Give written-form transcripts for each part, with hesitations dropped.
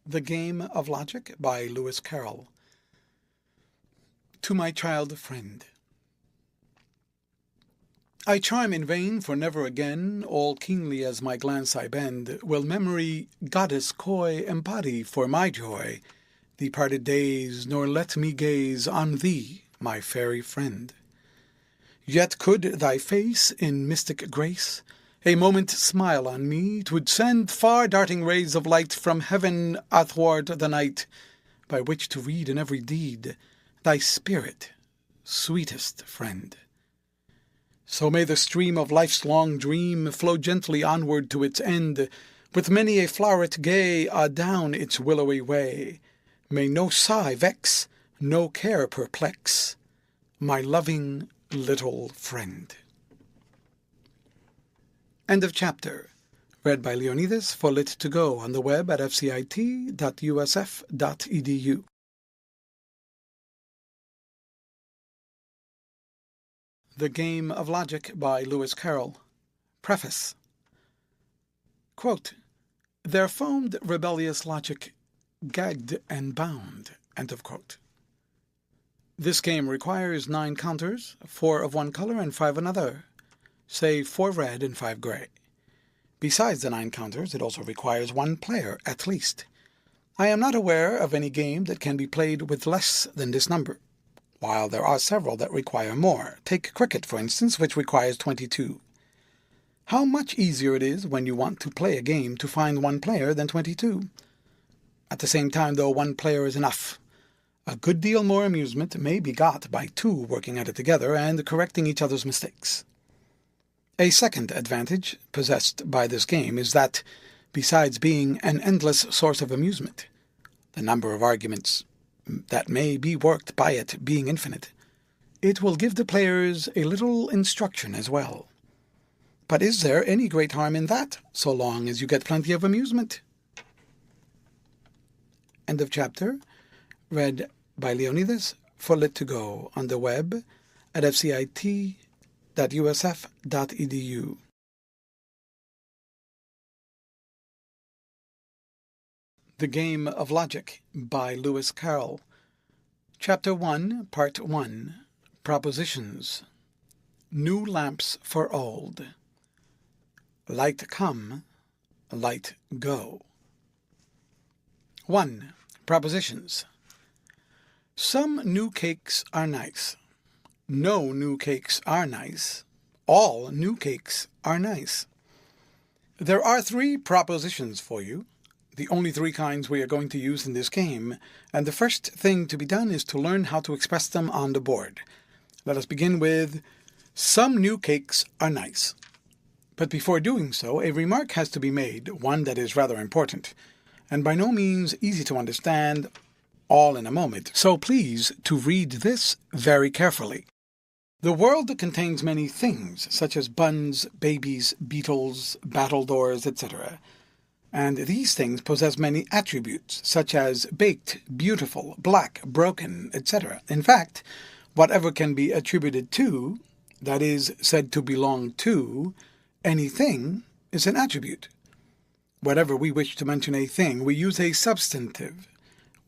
The Game of Logic by Lewis Carroll. To my child friend. I charm in vain, for never again, all keenly as my glance I bend, will memory, goddess coy, embody for my joy departed days, nor let me gaze on thee, my fairy friend. Yet could thy face, in mystic grace, a moment smile on me, 'twould send far darting rays of light from heaven athwart the night, by which to read in every deed thy spirit, sweetest friend. So may the stream of life's long dream flow gently onward to its end, with many a floweret gay adown its willowy way. May no sigh vex, no care perplex my loving little friend. End of chapter. Read by Leonidas for Lit2Go on the web at fcit.usf.edu. The Game of Logic by Lewis Carroll. Preface. Quote, "There foamed rebellious logic, gagged and bound." End of quote. This game requires 9 counters, 4 of one color and 5 another. Say 4 red and 5 gray. Besides the 9 counters, it also requires 1 player at least. I am not aware of any game that can be played with less than this number, while there are several that require more. Take cricket, for instance, which requires 22. How much easier it is when you want to play a game to find 1 player than 22. At the same time, though, 1 player is enough. A good deal more amusement may be got by 2 working at it together and correcting each other's mistakes. A second advantage possessed by this game is that, besides being an endless source of amusement, the number of arguments that may be worked by it being infinite, it will give the players a little instruction as well. But is there any great harm in that, so long as you get plenty of amusement? End of chapter. Read by Leonidas for Lit2Go on the web at fcit.usf.edu. The Game of Logic by Lewis Carroll. Chapter 1, Part 1. Propositions. New lamps for old. Light come, light go. 1. Propositions. Some new cakes are nice. No new cakes are nice. All new cakes are nice. There are 3 propositions for you, the only 3 kinds we are going to use in this game, and the first thing to be done is to learn how to express them on the board. Let us begin with, some new cakes are nice. But before doing so, a remark has to be made, one that is rather important, and by no means easy to understand, all in a moment. So please to read this very carefully. The world contains many things, such as buns, babies, beetles, battledores, etc. And these things possess many attributes, such as baked, beautiful, black, broken, etc. In fact, whatever can be attributed to, that is, said to belong to, anything is an attribute. Whenever we wish to mention a thing, we use a substantive.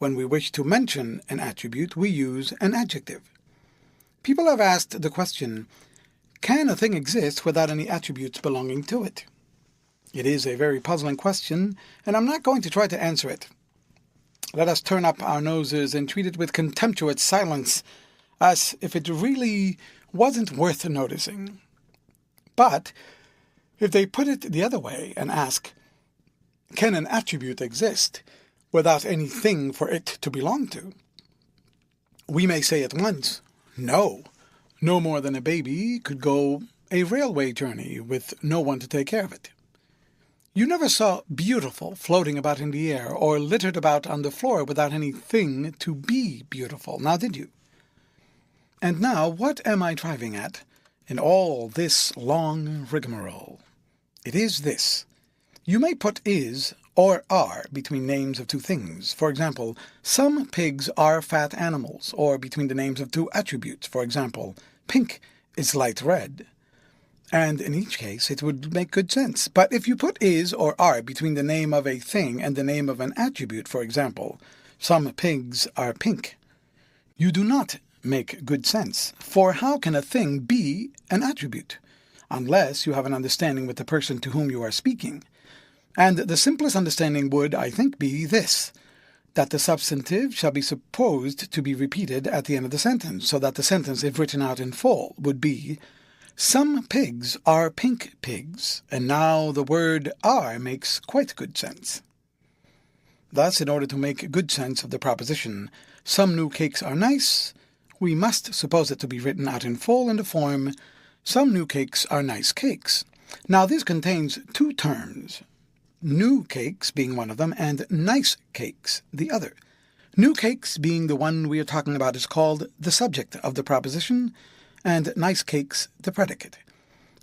When we wish to mention an attribute, we use an adjective. People have asked the question, can a thing exist without any attributes belonging to it? It is a very puzzling question, and I'm not going to try to answer it. Let us turn up our noses and treat it with contemptuous silence, as if it really wasn't worth noticing. But if they put it the other way and ask, can an attribute exist without anything for it to belong to? We may say at once, no. No more than a baby could go a railway journey with no one to take care of it. You never saw beautiful floating about in the air or littered about on the floor without anything to be beautiful, now did you? And now, what am I driving at in all this long rigmarole? It is this. You may put is or are between names of 2 things. For example, some pigs are fat animals, or between the names of 2 attributes. For example, pink is light red. And in each case, it would make good sense. But if you put is or are between the name of a thing and the name of an attribute, for example, some pigs are pink, you do not make good sense. For how can a thing be an attribute? Unless you have an understanding with the person to whom you are speaking. And the simplest understanding would, I think, be this, that the substantive shall be supposed to be repeated at the end of the sentence, so that the sentence, if written out in full, would be, some pigs are pink pigs, and now the word are makes quite good sense. Thus, in order to make good sense of the proposition, some new cakes are nice, we must suppose it to be written out in full in the form, some new cakes are nice cakes. Now, this contains two terms, new cakes being one of them, and nice cakes the other. New cakes being the one we are talking about is called the subject of the proposition, and nice cakes the predicate.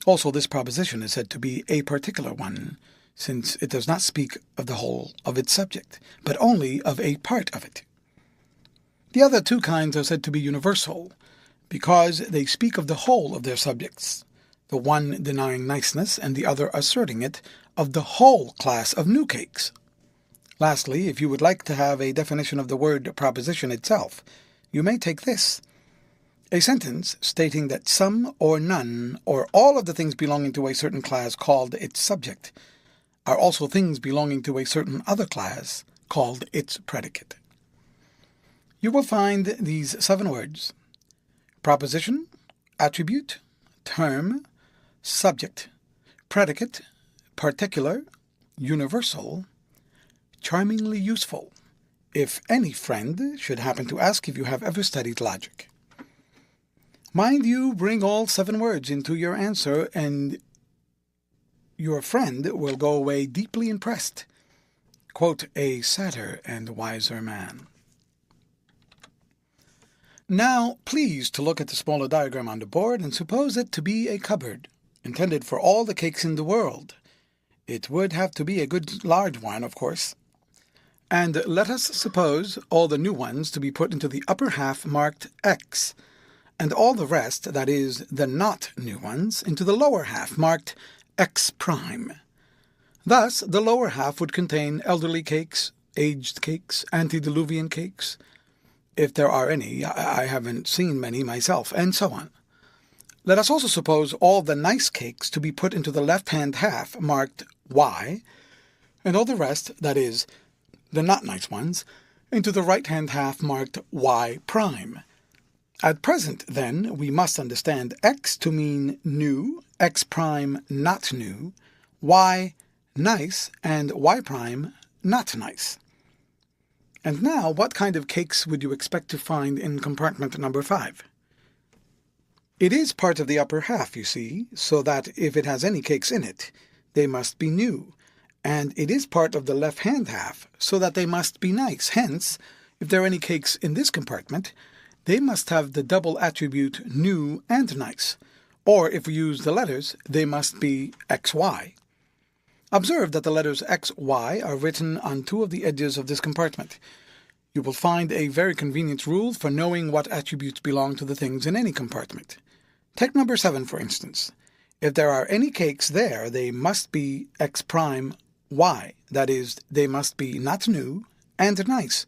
Also, this proposition is said to be a particular one, since it does not speak of the whole of its subject, but only of a part of it. The other two kinds are said to be universal, because they speak of the whole of their subjects, the one denying niceness and the other asserting it, of the whole class of new cakes. Lastly, if you would like to have a definition of the word proposition itself, you may take this. A sentence stating that some or none or all of the things belonging to a certain class called its subject are also things belonging to a certain other class called its predicate. You will find these 7 words: proposition, attribute, term, subject, predicate, particular, universal, charmingly useful, if any friend should happen to ask if you have ever studied logic. Mind you, bring all 7 words into your answer, and your friend will go away deeply impressed. Quote, a sadder and wiser man. Now, please to look at the smaller diagram on the board and suppose it to be a cupboard, intended for all the cakes in the world. It would have to be a good large one, of course. And let us suppose all the new ones to be put into the upper half marked X, and all the rest, that is, the not new ones, into the lower half marked X prime. Thus, the lower half would contain elderly cakes, aged cakes, antediluvian cakes, if there are any. I haven't seen many myself, and so on. Let us also suppose all the nice cakes to be put into the left-hand half marked Y, and all the rest, that is, the not nice ones, into the right-hand half marked Y prime. At present, then, we must understand X to mean new, X prime not new, Y nice, and Y prime not nice. And now, what kind of cakes would you expect to find in compartment number 5? It is part of the upper half, you see, so that if it has any cakes in it, they must be new, and it is part of the left-hand half, so that they must be nice. Hence, if there are any cakes in this compartment, they must have the double attribute new and nice, or if we use the letters, they must be XY. Observe that the letters XY are written on 2 of the edges of this compartment. You will find a very convenient rule for knowing what attributes belong to the things in any compartment. Take number 7, for instance. If there are any cakes there, they must be X prime Y, that is, they must be not new and nice.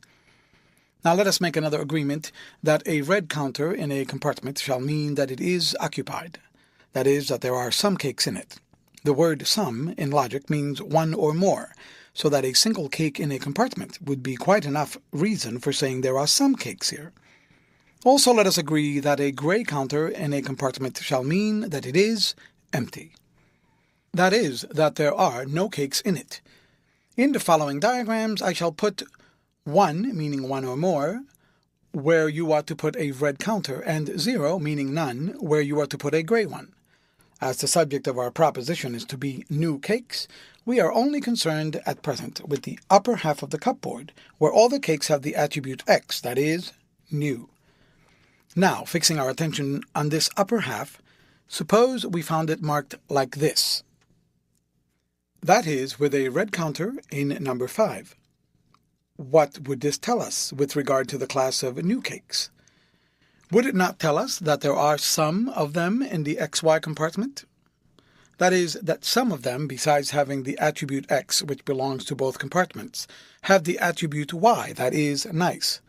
Now let us make another agreement that a red counter in a compartment shall mean that it is occupied, that is, that there are some cakes in it. The word some in logic means one or more, so that a single cake in a compartment would be quite enough reason for saying there are some cakes here. Also let us agree that a gray counter in a compartment shall mean that it is empty. That is, that there are no cakes in it. In the following diagrams I shall put 1, meaning one or more, where you ought to put a red counter, and 0, meaning none, where you ought to put a gray one. As the subject of our proposition is to be new cakes, we are only concerned at present with the upper half of the cupboard, where all the cakes have the attribute X, that is, new. Now, fixing our attention on this upper half, suppose we found it marked like this. That is, with a red counter in number 5. What would this tell us with regard to the class of new cakes? Would it not tell us that there are some of them in the XY compartment? That is, that some of them, besides having the attribute x, which belongs to both compartments, have the attribute y, that is, nice.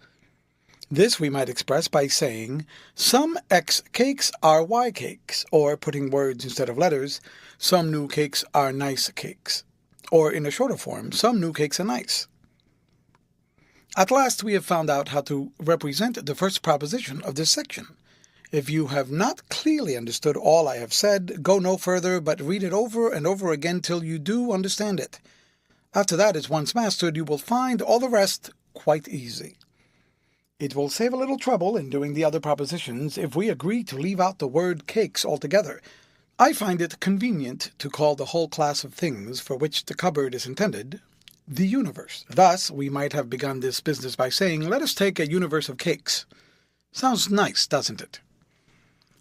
This we might express by saying, some X cakes are Y cakes, or putting words instead of letters, some new cakes are nice cakes. Or in a shorter form, some new cakes are nice. At last we have found out how to represent the first proposition of this section. If you have not clearly understood all I have said, go no further, but read it over and over again till you do understand it. After that is once mastered, you will find all the rest quite easy. It will save a little trouble in doing the other propositions if we agree to leave out the word cakes altogether. I find it convenient to call the whole class of things for which the cupboard is intended the universe. Thus, we might have begun this business by saying, let us take a universe of cakes. Sounds nice, doesn't it?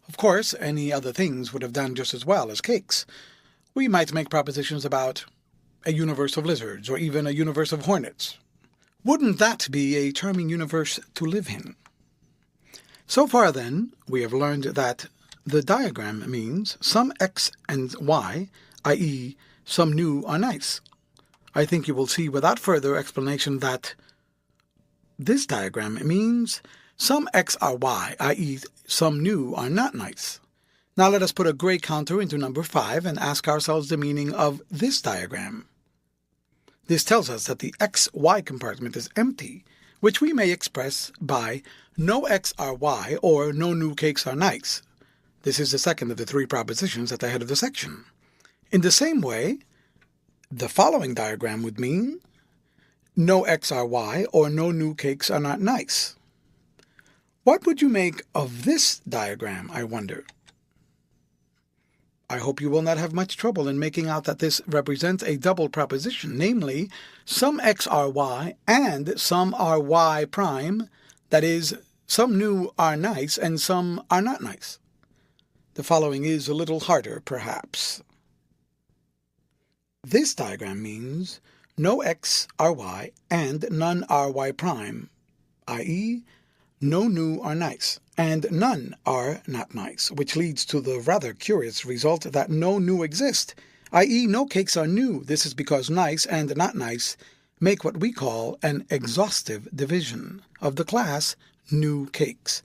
Of course, any other things would have done just as well as cakes. We might make propositions about a universe of lizards, or even a universe of hornets. Wouldn't that be a charming universe to live in? So far, then, we have learned that the diagram means some x and y, i.e., some new are nice. I think you will see without further explanation that this diagram means some x are y, i.e., some new are not nice. Now let us put a gray counter into number 5 and ask ourselves the meaning of this diagram. This tells us that the xy compartment is empty, which we may express by no x are y or no new cakes are nice. This is the second of the 3 propositions at the head of the section. In the same way, the following diagram would mean no x are y or no new cakes are not nice. What would you make of this diagram, I wonder? I hope you will not have much trouble in making out that this represents a double proposition, namely, some x are y and some are y prime, that is, some new are nice and some are not nice. The following is a little harder, perhaps. This diagram means no x are y and none are y prime, i.e., no new are nice, and none are not nice, which leads to the rather curious result that no new exist, i.e. no cakes are new. This is because nice and not nice make what we call an exhaustive division of the class new cakes,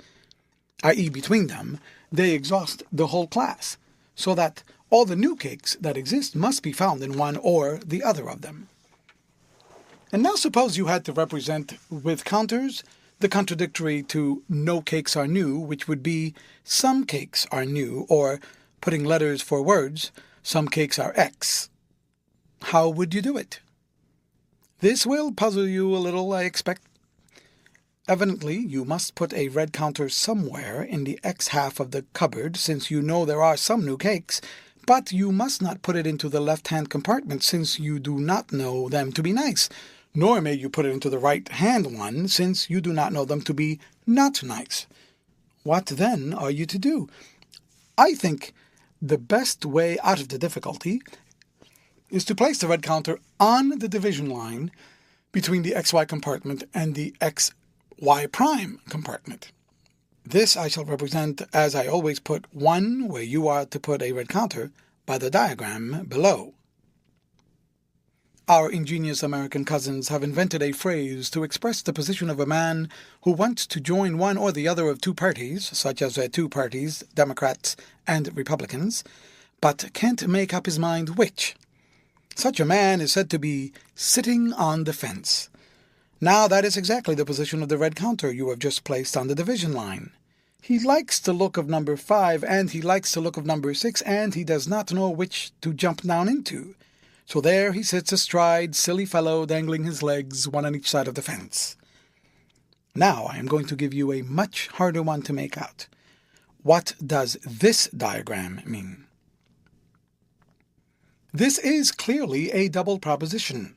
i.e. between them they exhaust the whole class, so that all the new cakes that exist must be found in one or the other of them. And now suppose you had to represent with counters the contradictory to no cakes are new, which would be some cakes are new, or, putting letters for words, some cakes are X. How would you do it? This will puzzle you a little, I expect. Evidently, you must put a red counter somewhere in the X half of the cupboard, since you know there are some new cakes, but you must not put it into the left-hand compartment, since you do not know them to be nice. Nor may you put it into the right-hand one, since you do not know them to be not nice. What then are you to do? I think the best way out of the difficulty is to place the red counter on the division line between the xy compartment and the xy prime compartment. This I shall represent as I always put 1 where you are to put a red counter by the diagram below. Our ingenious American cousins have invented a phrase to express the position of a man who wants to join one or the other of 2 parties, such as 2 parties, Democrats and Republicans, but can't make up his mind which. Such a man is said to be sitting on the fence. Now that is exactly the position of the red counter you have just placed on the division line. He likes the look of number 5, and he likes the look of number 6, and he does not know which to jump down into. So there he sits astride, silly fellow, dangling his legs, one on each side of the fence. Now I am going to give you a much harder one to make out. What does this diagram mean? This is clearly a double proposition.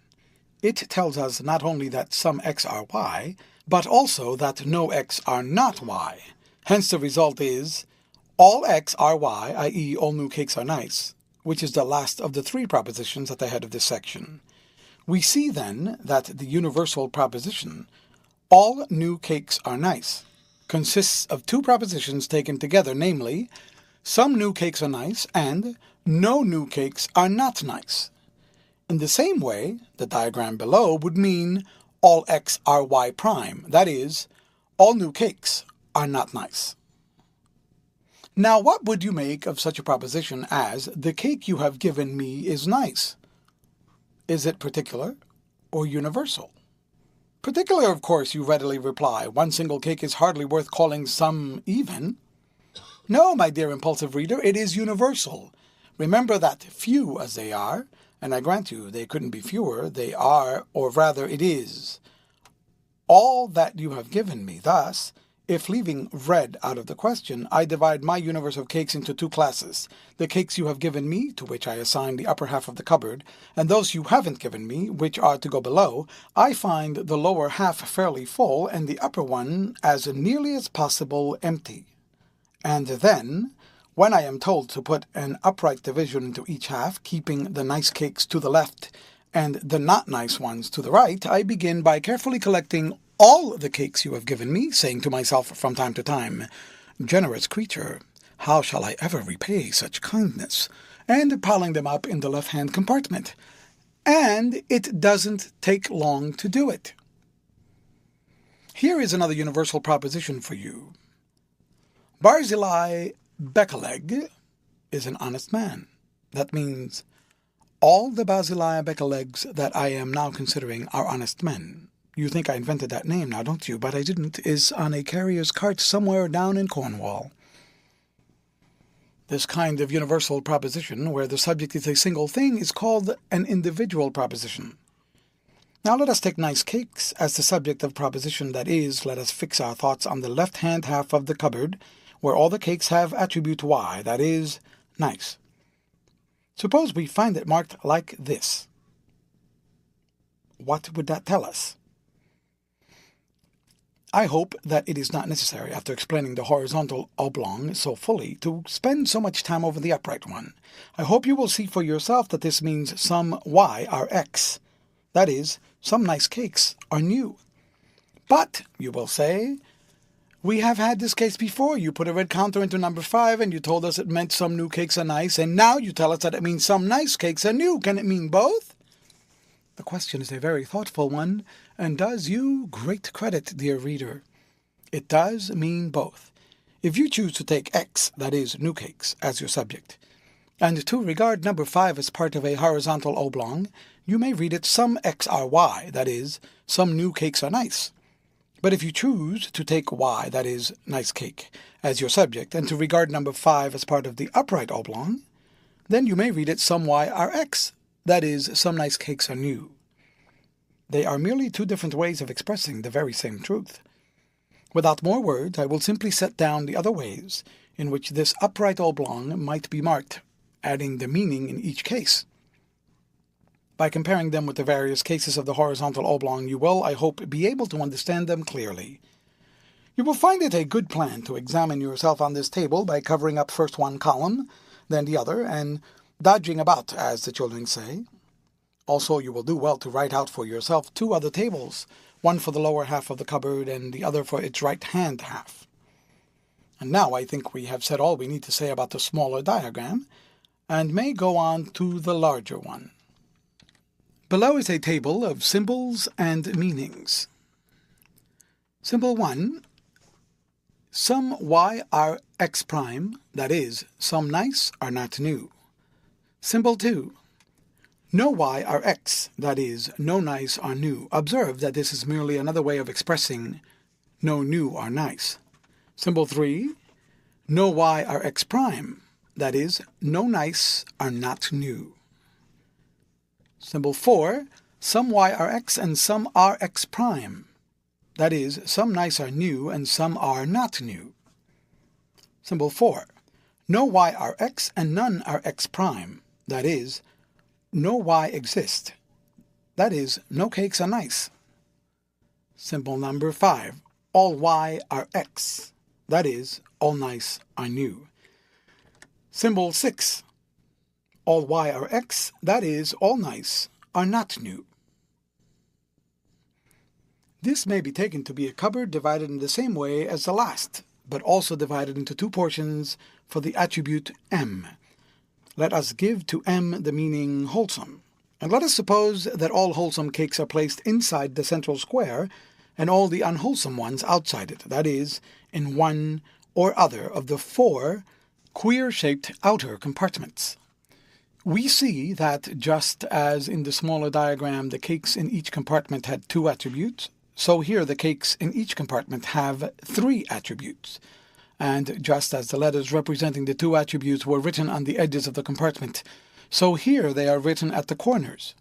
It tells us not only that some x are y, but also that no x are not y. Hence the result is, all x are y, i.e. all new cakes are nice, which is the last of the 3 propositions at the head of this section. We see then that the universal proposition, all new cakes are nice, consists of 2 propositions taken together, namely, some new cakes are nice, and no new cakes are not nice. In the same way, the diagram below would mean all x are y prime. That is, all new cakes are not nice. Now, what would you make of such a proposition as, the cake you have given me is nice? Is it particular or universal? Particular, of course, you readily reply. One single cake is hardly worth calling some even. No, my dear impulsive reader, it is universal. Remember that few as they are, and I grant you they couldn't be fewer, they are, or rather it is, all that you have given me. Thus, if leaving red out of the question, I divide my universe of cakes into two classes, the cakes you have given me, to which I assign the upper half of the cupboard, and those you haven't given me, which are to go below, I find the lower half fairly full and the upper one as nearly as possible empty. And then, when I am told to put an upright division into each half, keeping the nice cakes to the left and the not nice ones to the right, I begin by carefully collecting all the cakes you have given me, saying to myself from time to time, "Generous creature, how shall I ever repay such kindness?" and piling them up in the left-hand compartment. And it doesn't take long to do it. Here is another universal proposition for you. Barzillai Beckeleg is an honest man. That means all the Barzillai Beckelegs that I am now considering are honest men. You think I invented that name now, don't you? But I didn't. Is on a carrier's cart somewhere down in Cornwall. This kind of universal proposition, where the subject is a single thing, is called an individual proposition. Now let us take nice cakes as the subject of proposition, that is, let us fix our thoughts on the left-hand half of the cupboard, where all the cakes have attribute y, that is, nice. Suppose we find it marked like this. What would that tell us? I hope that it is not necessary, after explaining the horizontal oblong so fully, to spend so much time over the upright one. I hope you will see for yourself that this means some y are x. That is, some nice cakes are new. But, you will say, we have had this case before. You put a red counter into number 5 and you told us it meant some new cakes are nice, and now you tell us that it means some nice cakes are new. Can it mean both? The question is a very thoughtful one, and does you great credit, dear reader. It does mean both. If you choose to take x, that is, new cakes, as your subject, and to regard number 5 as part of a horizontal oblong, you may read it some x are y, that is, some new cakes are nice. But if you choose to take y, that is, nice cake, as your subject, and to regard number 5 as part of the upright oblong, then you may read it some y are x, that is, some nice cakes are new. They are merely two different ways of expressing the very same truth. Without more words, I will simply set down the other ways in which this upright oblong might be marked, adding the meaning in each case. By comparing them with the various cases of the horizontal oblong, you will, I hope, be able to understand them clearly. You will find it a good plan to examine yourself on this table by covering up first one column, then the other, and dodging about, as the children say. Also, you will do well to write out for yourself 2 other tables, one for the lower half of the cupboard and the other for its right-hand half. And now I think we have said all we need to say about the smaller diagram, and may go on to the larger one. Below is a table of symbols and meanings. Symbol 1. Some y are x prime, that is, some nice are not new. Symbol 2. No y are x, that is, no nice are new. Observe that this is merely another way of expressing no new are nice. Symbol 3. No y are x prime, that is, no nice are not new. Symbol 4. Some y are x and some are x prime. That is, some nice are new and some are not new. Symbol 4. No y are x and none are x prime. That is, no y exist. That is, no cakes are nice. Symbol number 5. All y are x. That is, all nice are new. Symbol 6. All y are x, that is, all nice are not new. This may be taken to be a cupboard divided in the same way as the last, but also divided into two portions for the attribute m. Let us give to m the meaning wholesome. And let us suppose that all wholesome cakes are placed inside the central square and all the unwholesome ones outside it, that is, in one or other of the 4 queer-shaped outer compartments. We see that just as in the smaller diagram the cakes in each compartment had 2 attributes, so here the cakes in each compartment have 3 attributes. And just as the letters representing the 2 attributes were written on the edges of the compartment, so here they are written at the corners.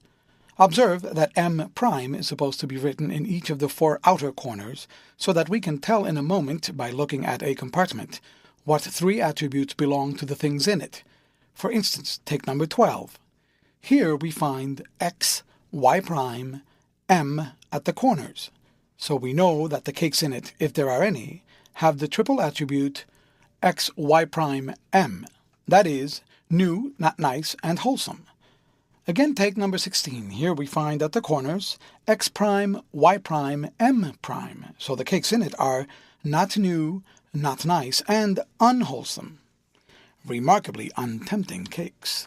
Observe that m' is supposed to be written in each of the 4 outer corners, so that we can tell in a moment, by looking at a compartment, what 3 attributes belong to the things in it. For instance, take number 12. Here we find x, y', m at the corners. So we know that the cakes in it, if there are any, have the triple attribute x, y', m. That is, new, not nice, and wholesome. Again, take number 16. Here we find at the corners x', y', m'. So the cakes in it are not new, not nice, and unwholesome. Remarkably untempting cakes.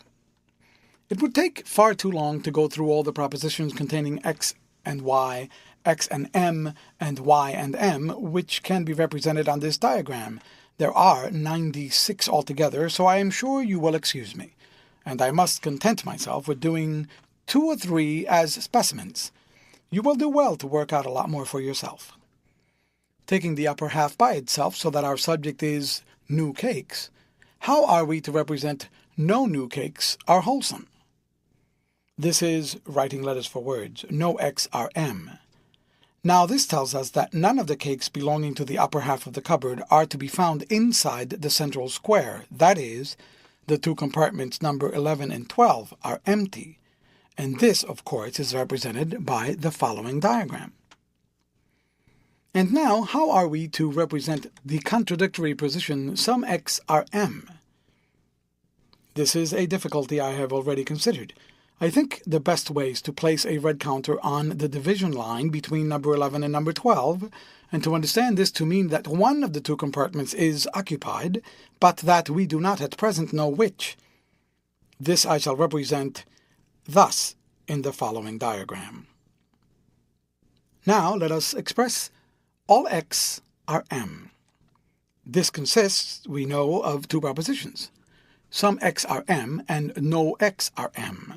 It would take far too long to go through all the propositions containing x and y, x and m, and y and m, which can be represented on this diagram. There are 96 altogether, so I am sure you will excuse me, and I must content myself with doing 2 or 3 as specimens. You will do well to work out a lot more for yourself. Taking the upper half by itself so that our subject is new cakes, how are we to represent no new cakes are wholesome? This is writing letters for words, no x are m. Now this tells us that none of the cakes belonging to the upper half of the cupboard are to be found inside the central square, that is, the 2 compartments number 11 and 12 are empty, and this, of course, is represented by the following diagram. And now, how are we to represent the contradictory position some x are m? This is a difficulty I have already considered. I think the best way is to place a red counter on the division line between number 11 and number 12, and to understand this to mean that one of the 2 compartments is occupied, but that we do not at present know which. This I shall represent thus in the following diagram. Now let us express all x are m. This consists, we know, of 2 propositions. Some x are m and no x are m.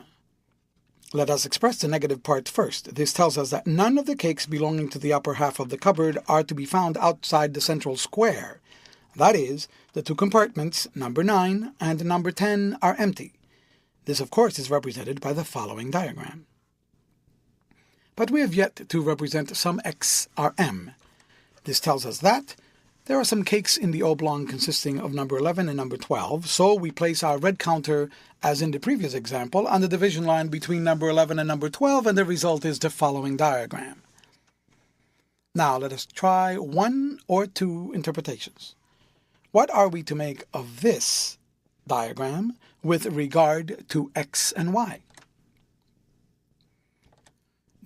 Let us express the negative part first. This tells us that none of the cakes belonging to the upper half of the cupboard are to be found outside the central square. That is, the 2 compartments, number 9 and number 10, are empty. This, of course, is represented by the following diagram. But we have yet to represent some x are m. This tells us that there are some cakes in the oblong consisting of number 11 and number 12, so we place our red counter, as in the previous example, on the division line between number 11 and number 12, and the result is the following diagram. Now let us try 1 or 2 interpretations. What are we to make of this diagram with regard to x and y?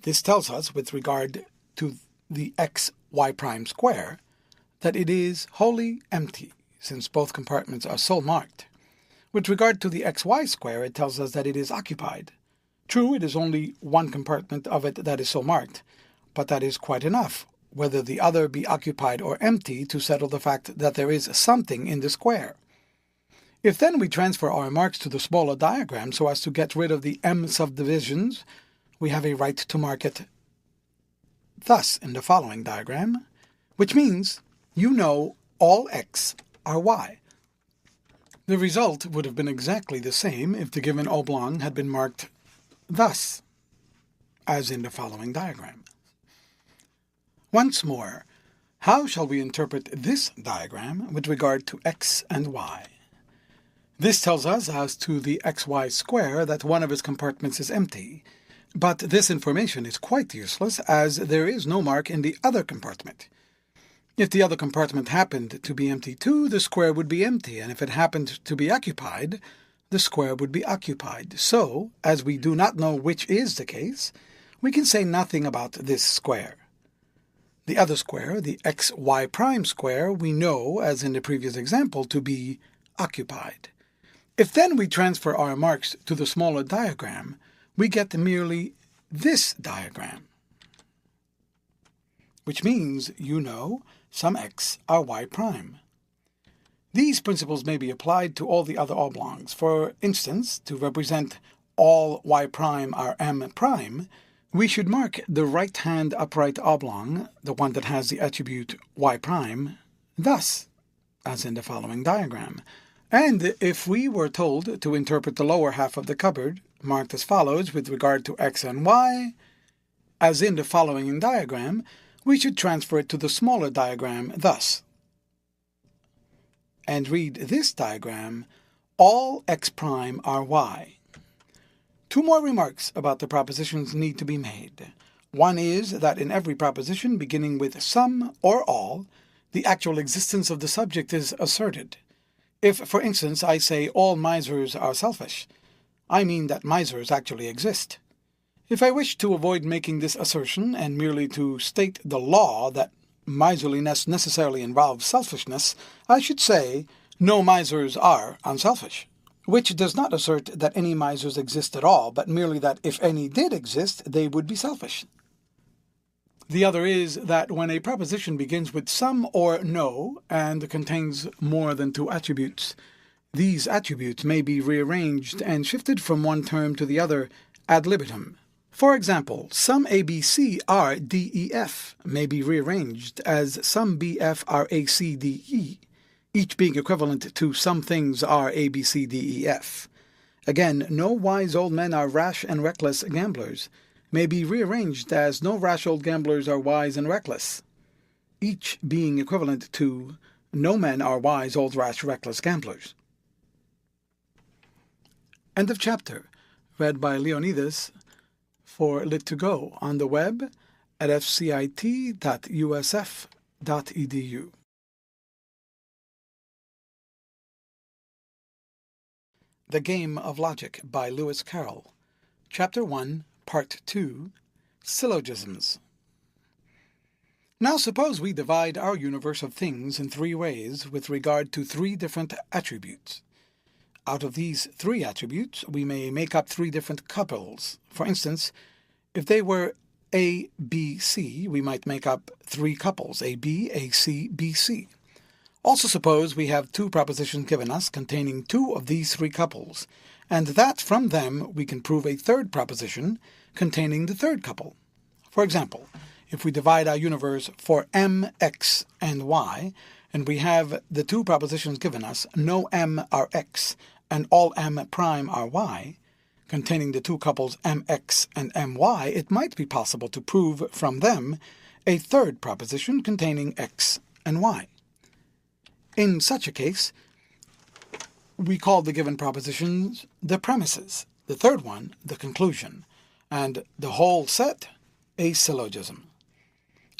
This tells us, with regard to the x, y' square, that it is wholly empty, since both compartments are so marked. With regard to the xy square, it tells us that it is occupied. True, it is only one compartment of it that is so marked, but that is quite enough, whether the other be occupied or empty, to settle the fact that there is something in the square. If then we transfer our marks to the smaller diagram so as to get rid of the m subdivisions, we have a right to mark it thus in the following diagram, which means you know all x are y. The result would have been exactly the same if the given oblong had been marked thus, as in the following diagram. Once more, how shall we interpret this diagram with regard to x and y? This tells us as to the xy square that one of its compartments is empty, but this information is quite useless as there is no mark in the other compartment. If the other compartment happened to be empty too, the square would be empty, and if it happened to be occupied, the square would be occupied. So, as we do not know which is the case, we can say nothing about this square. The other square, the xy prime square, we know, as in the previous example, to be occupied. If then we transfer our marks to the smaller diagram, we get merely this diagram, which means you know some x are y prime. These principles may be applied to all the other oblongs. For instance, to represent all y prime are m prime, we should mark the right-hand upright oblong, the one that has the attribute y prime, thus, as in the following diagram. And if we were told to interpret the lower half of the cupboard, marked as follows with regard to x and y, as in the following diagram, we should transfer it to the smaller diagram thus. And read this diagram, all x prime are y. Two more remarks about the propositions need to be made. One is that in every proposition beginning with some or all, the actual existence of the subject is asserted. If, for instance, I say all misers are selfish, I mean that misers actually exist. If I wish to avoid making this assertion and merely to state the law that miserliness necessarily involves selfishness, I should say no misers are unselfish, which does not assert that any misers exist at all, but merely that if any did exist, they would be selfish. The other is that when a proposition begins with some or no and contains more than two attributes, these attributes may be rearranged and shifted from one term to the other ad libitum. For example, some ABC are DEF may be rearranged as some BF are ACDE, each being equivalent to some things are ABCDEF. Again, no wise old men are rash and reckless gamblers may be rearranged as no rash old gamblers are wise and reckless, each being equivalent to no men are wise old rash reckless gamblers. End of chapter. Read by Leonidas for Lit2Go on the web at fcit.usf.edu. The Game of Logic by Lewis Carroll. Chapter 1, Part 2, Syllogisms. Now suppose we divide our universe of things in three ways with regard to three different attributes. Out of these three attributes, we may make up three different couples. For instance, if they were A, B, C, we might make up three couples, AB, AC, BC. Also suppose we have two propositions given us containing two of these three couples, and that from them we can prove a third proposition containing the third couple. For example, if we divide our universe for m, x, and y, and we have the two propositions given us, no m are x, and all m prime are y, containing the two couples mx and my, it might be possible to prove from them a third proposition containing x and y. In such a case, we call the given propositions the premises, the third one the conclusion, and the whole set a syllogism.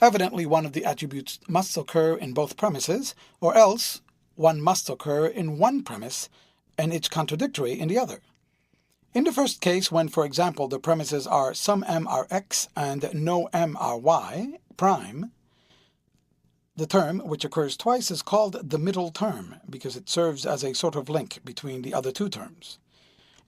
Evidently, one of the attributes must occur in both premises, or else one must occur in one premise and it's contradictory in the other. In the first case, when, for example, the premises are some m are x and no m are y prime, the term, which occurs twice, is called the middle term because it serves as a sort of link between the other two terms.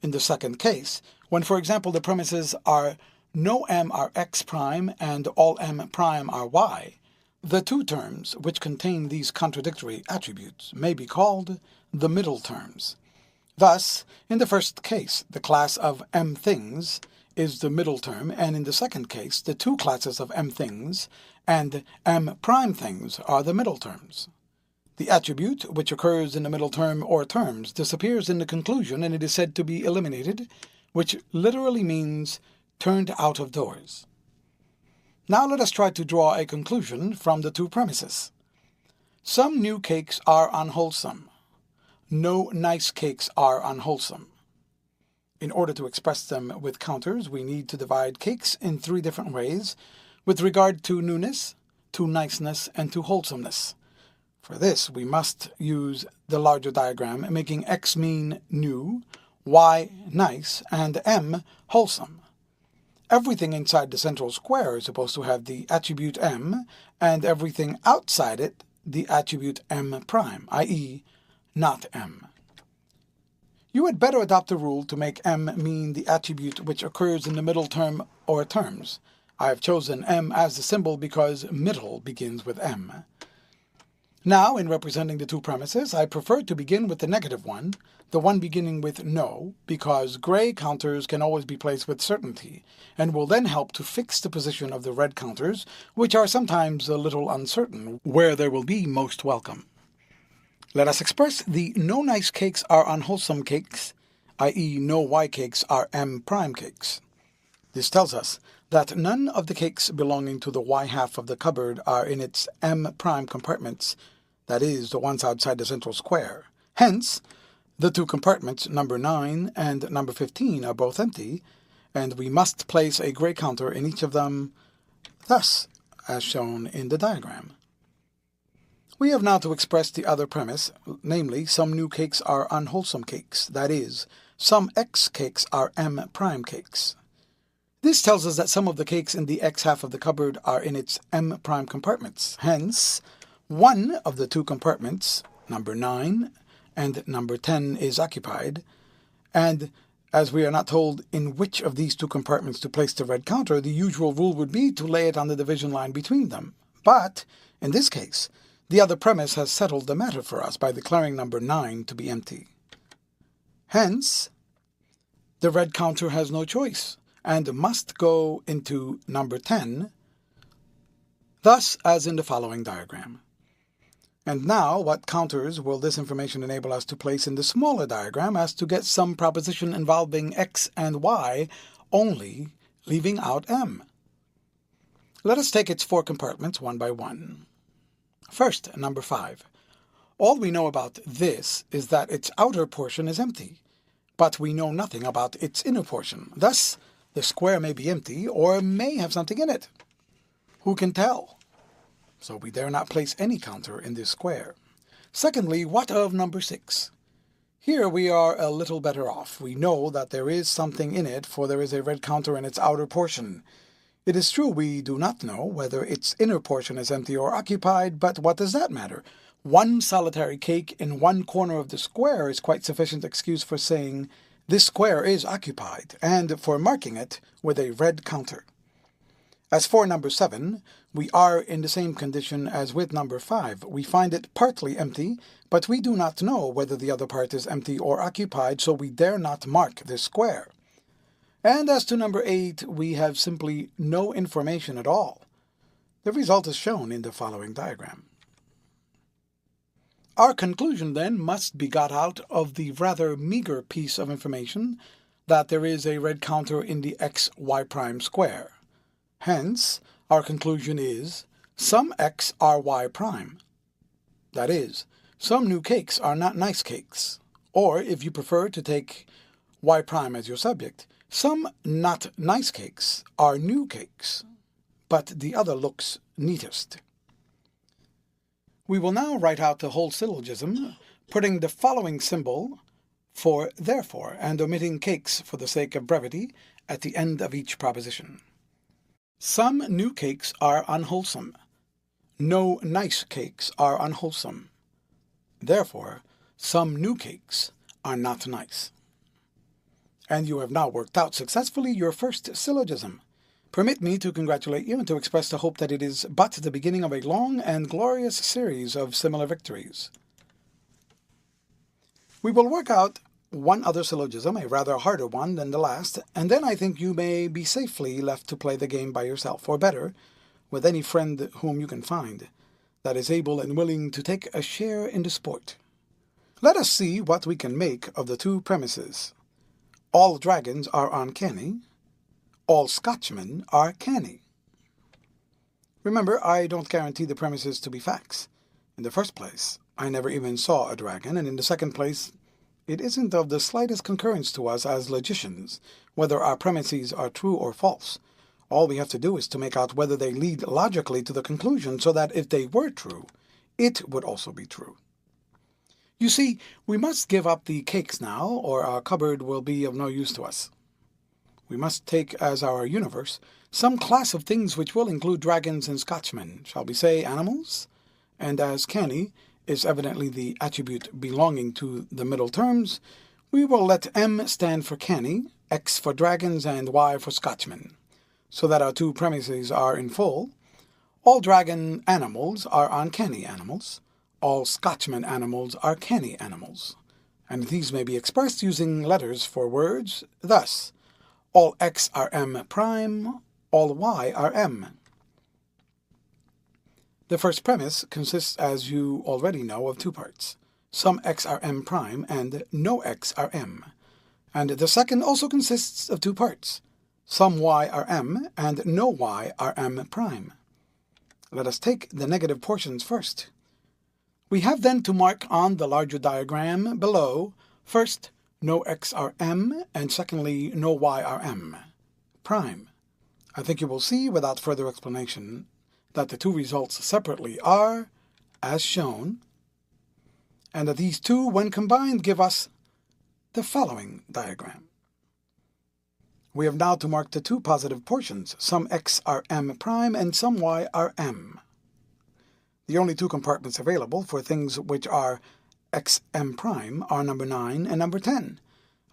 In the second case, when, for example, the premises are no m are x prime and all m prime are y, the two terms which contain these contradictory attributes may be called the middle terms. Thus, in the first case, the class of m things is the middle term, and in the second case, the two classes of m things and m prime things are the middle terms. The attribute which occurs in the middle term or terms disappears in the conclusion, and it is said to be eliminated, which literally means turned out of doors. Now let us try to draw a conclusion from the two premises. Some new cakes are unwholesome. No nice cakes are unwholesome. In order to express them with counters, we need to divide cakes in three different ways with regard to newness, to niceness, and to wholesomeness. For this, we must use the larger diagram, making x mean new, y nice, and m wholesome. everything inside the central square is supposed to have the attribute m, and everything outside it the attribute m prime, i.e. not m. You had better adopt a rule to make m mean the attribute which occurs in the middle term or terms. I have chosen m as the symbol because middle begins with m. Now, in representing the two premises, I prefer to begin with the negative one, the one beginning with no, because gray counters can always be placed with certainty, and will then help to fix the position of the red counters, which are sometimes a little uncertain, where they will be most welcome. Let us express the no nice cakes are unwholesome cakes, i.e. no y cakes are m prime cakes. This tells us that none of the cakes belonging to the y half of the cupboard are in its m prime compartments, that is, the ones outside the central square. Hence, the two compartments, number 9 and number 15, are both empty, and we must place a gray counter in each of them, thus, as shown in the diagram. We have now to express the other premise, namely, some new cakes are unwholesome cakes, that is, some x cakes are m prime cakes. This tells us that some of the cakes in the x half of the cupboard are in its m prime compartments. Hence, one of the two compartments, number 9 and number 10, is occupied, and as we are not told in which of these two compartments to place the red counter, the usual rule would be to lay it on the division line between them. But, in this case, the other premise has settled the matter for us by declaring number 9 to be empty. Hence, the red counter has no choice, and must go into number 10, thus as in the following diagram. And now, what counters will this information enable us to place in the smaller diagram as to get some proposition involving x and y only, leaving out m? Let us take its 4 compartments one by one. First, number 5. All we know about this is that its outer portion is empty, but we know nothing about its inner portion. Thus, the square may be empty or may have something in it. Who can tell? So we dare not place any counter in this square. Secondly, what of number 6? Here we are a little better off. We know that there is something in it, for there is a red counter in its outer portion. It is true we do not know whether its inner portion is empty or occupied, but what does that matter? One solitary cake in one corner of the square is quite sufficient excuse for saying this square is occupied, and for marking it with a red counter. As for number 7, we are in the same condition as with number 5. We find it partly empty, but we do not know whether the other part is empty or occupied, so we dare not mark this square. And as to number 8, we have simply no information at all. The result is shown in the following diagram. Our conclusion, then, must be got out of the rather meager piece of information that there is a red counter in the xy prime square. Hence, our conclusion is, some x are y prime. That is, some new cakes are not nice cakes. Or, if you prefer to take y prime as your subject, some not nice cakes are new cakes, but the other looks neatest. We will now write out the whole syllogism, putting the following symbol for therefore, and omitting cakes for the sake of brevity at the end of each proposition. Some new cakes are unwholesome. No nice cakes are unwholesome. Therefore, some new cakes are not nice. And you have now worked out successfully your first syllogism. Permit me to congratulate you and to express the hope that it is but the beginning of a long and glorious series of similar victories. We will work out one other syllogism, a rather harder one than the last, and then I think you may be safely left to play the game by yourself, or better, with any friend whom you can find that is able and willing to take a share in the sport. Let us see what we can make of the two premises. All dragons are uncanny. All Scotchmen are canny. Remember, I don't guarantee the premises to be facts. In the first place, I never even saw a dragon, and in the second place, it isn't of the slightest concurrence to us as logicians whether our premises are true or false. All we have to do is to make out whether they lead logically to the conclusion, so that if they were true, it would also be true. You see, we must give up the cakes now, or our cupboard will be of no use to us. We must take as our universe some class of things which will include dragons and Scotchmen. Shall we say animals? And as canny is evidently the attribute belonging to the middle terms, we will let M stand for canny, X for dragons, and Y for Scotchmen, so that our two premises are in full. All dragon animals are uncanny animals. All Scotchman animals are canny animals. And these may be expressed using letters for words, thus, all X are M prime, all Y are M. The first premise consists, as you already know, of two parts. Some X are M prime and no X are M. And the second also consists of two parts. Some Y are M and no Y are M prime. Let us take the negative portions first. We have then to mark on the larger diagram below, first, no X are M, and secondly, no Y are M prime. I think you will see, without further explanation, that the two results separately are, as shown, and that these two, when combined, give us the following diagram. We have now to mark the two positive portions. Some X are M prime and some Y are M. The only two compartments available for things which are XM prime are number 9 and number 10.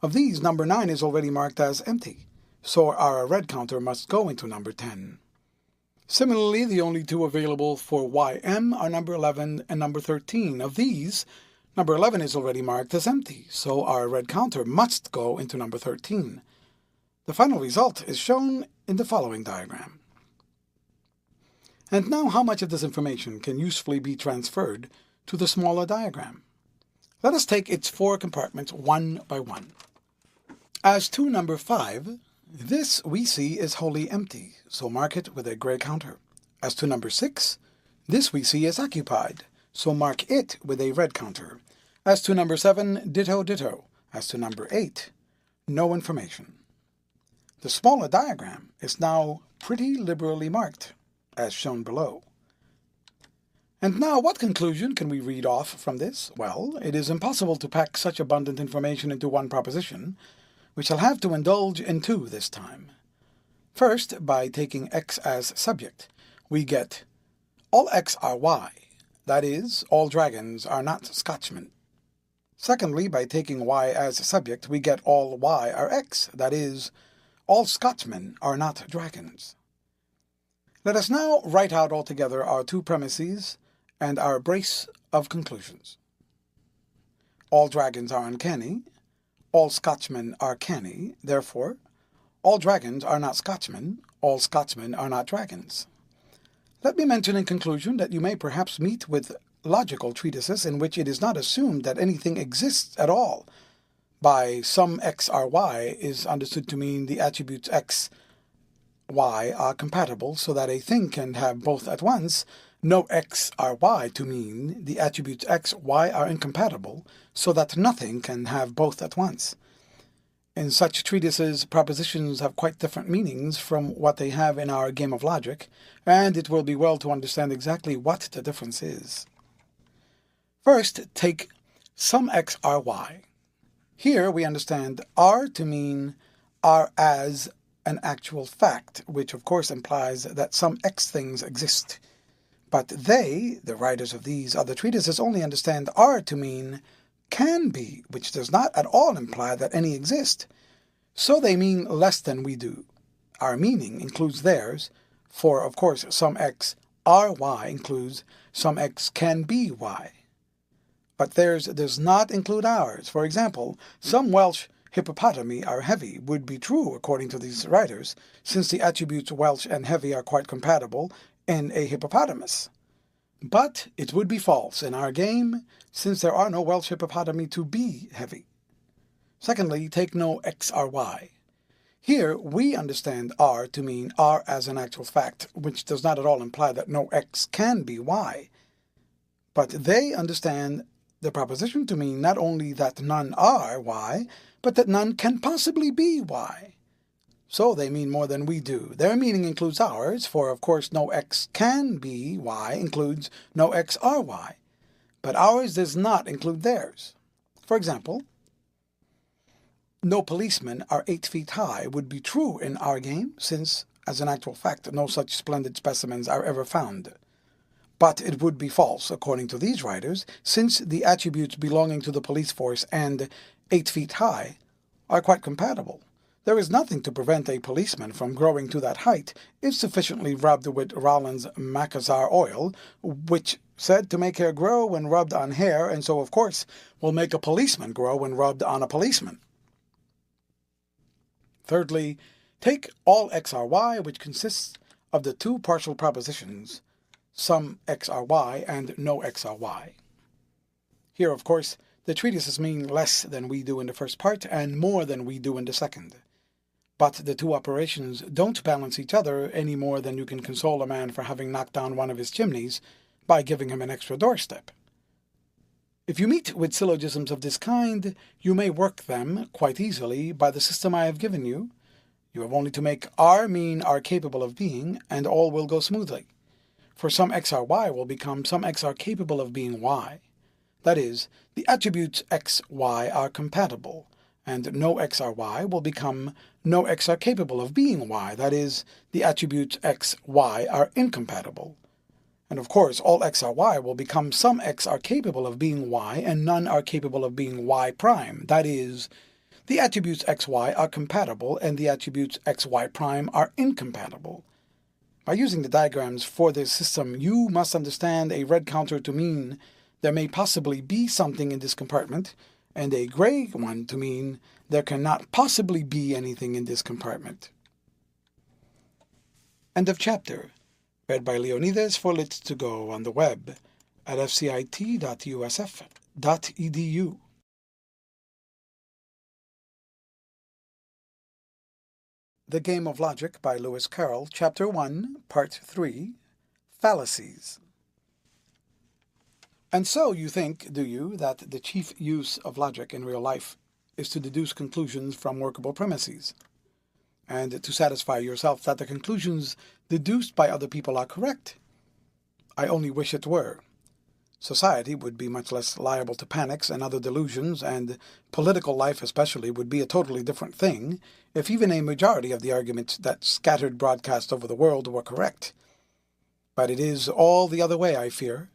Of these, number 9 is already marked as empty, so our red counter must go into number 10. Similarly, the only two available for YM are number 11 and number 13. Of these, number 11 is already marked as empty, so our red counter must go into number 13. The final result is shown in the following diagram. And now how much of this information can usefully be transferred to the smaller diagram? Let us take its four compartments one by one. As to number 5, this we see is wholly empty, so mark it with a gray counter. As to number 6, this we see is occupied, so mark it with a red counter. As to number 7, ditto ditto. As to number 8, no information. The smaller diagram is now pretty liberally marked, as shown below. And now what conclusion can we read off from this? Well, it is impossible to pack such abundant information into one proposition. We shall have to indulge in two this time. First, by taking X as subject, we get all X are Y, that is, all dragons are not Scotchmen. Secondly, by taking Y as subject, we get all Y are X, that is, all Scotchmen are not dragons. Let us now write out altogether our two premises and our brace of conclusions. All dragons are uncanny. All Scotchmen are canny. Therefore, all dragons are not Scotchmen. All Scotchmen are not dragons. Let me mention in conclusion that you may perhaps meet with logical treatises in which it is not assumed that anything exists at all. By some X are Y is understood to mean the attributes X, Y are compatible so that a thing can have both at once. No X are Y to mean the attributes X, Y are incompatible so that nothing can have both at once. In such treatises, propositions have quite different meanings from what they have in our game of logic, and it will be well to understand exactly what the difference is. First, take some X are Y. Here we understand R to mean R as an actual fact, which of course implies that some X things exist. But they, the writers of these other treatises, only understand R to mean can be, which does not at all imply that any exist. So they mean less than we do. Our meaning includes theirs, for of course some X are Y includes some X can be Y. But theirs does not include ours. For example, some Welsh hippopotami are heavy would be true according to these writers, since the attributes Welsh and heavy are quite compatible in a hippopotamus. But it would be false in our game, since there are no Welsh hippopotami to be heavy. Secondly, take no X are Y. Here we understand R to mean R as an actual fact, which does not at all imply that no X can be Y. But they understand the proposition to mean not only that none are Y, but that none can possibly be Y. So they mean more than we do. Their meaning includes ours, for of course no X can be Y includes no X are Y. But ours does not include theirs. For example, no policemen are 8 feet high would be true in our game, since, as an actual fact, no such splendid specimens are ever found. But it would be false, according to these writers, since the attributes belonging to the police force and 8 feet high are quite compatible. There is nothing to prevent a policeman from growing to that height if sufficiently rubbed with Rowland's Macassar oil, which said to make hair grow when rubbed on hair, and so of course will make a policeman grow when rubbed on a policeman. Thirdly, take all x are y, which consists of the two partial propositions, some x are y and no x are y. Here, of course, the treatises mean less than we do in the first part and more than we do in the second. But the two operations don't balance each other any more than you can console a man for having knocked down one of his chimneys by giving him an extra doorstep. If you meet with syllogisms of this kind, you may work them quite easily by the system I have given you. You have only to make R mean are capable of being, and all will go smoothly. For some x are y will become some x are capable of being y. That is, the attributes x, y are compatible, and no x are y will become no x are capable of being y. That is, the attributes x, y are incompatible. And of course, all x are y will become some x are capable of being y, and none are capable of being y prime. That is, the attributes x, y are compatible, and the attributes x, y prime are incompatible. By using the diagrams for this system, you must understand a red counter to mean there may possibly be something in this compartment, and a gray one to mean there cannot possibly be anything in this compartment. End of chapter. Read by Leonidas for Lit2Go on the web at fcit.usf.edu. The Game of Logic by Lewis Carroll, Chapter 1, Part 3, Fallacies. And so you think, do you, that the chief use of logic in real life is to deduce conclusions from workable premises, and to satisfy yourself that the conclusions deduced by other people are correct? I only wish it were. Society would be much less liable to panics and other delusions, and political life especially would be a totally different thing if even a majority of the arguments that scattered broadcast over the world were correct. But it is all the other way, I fear.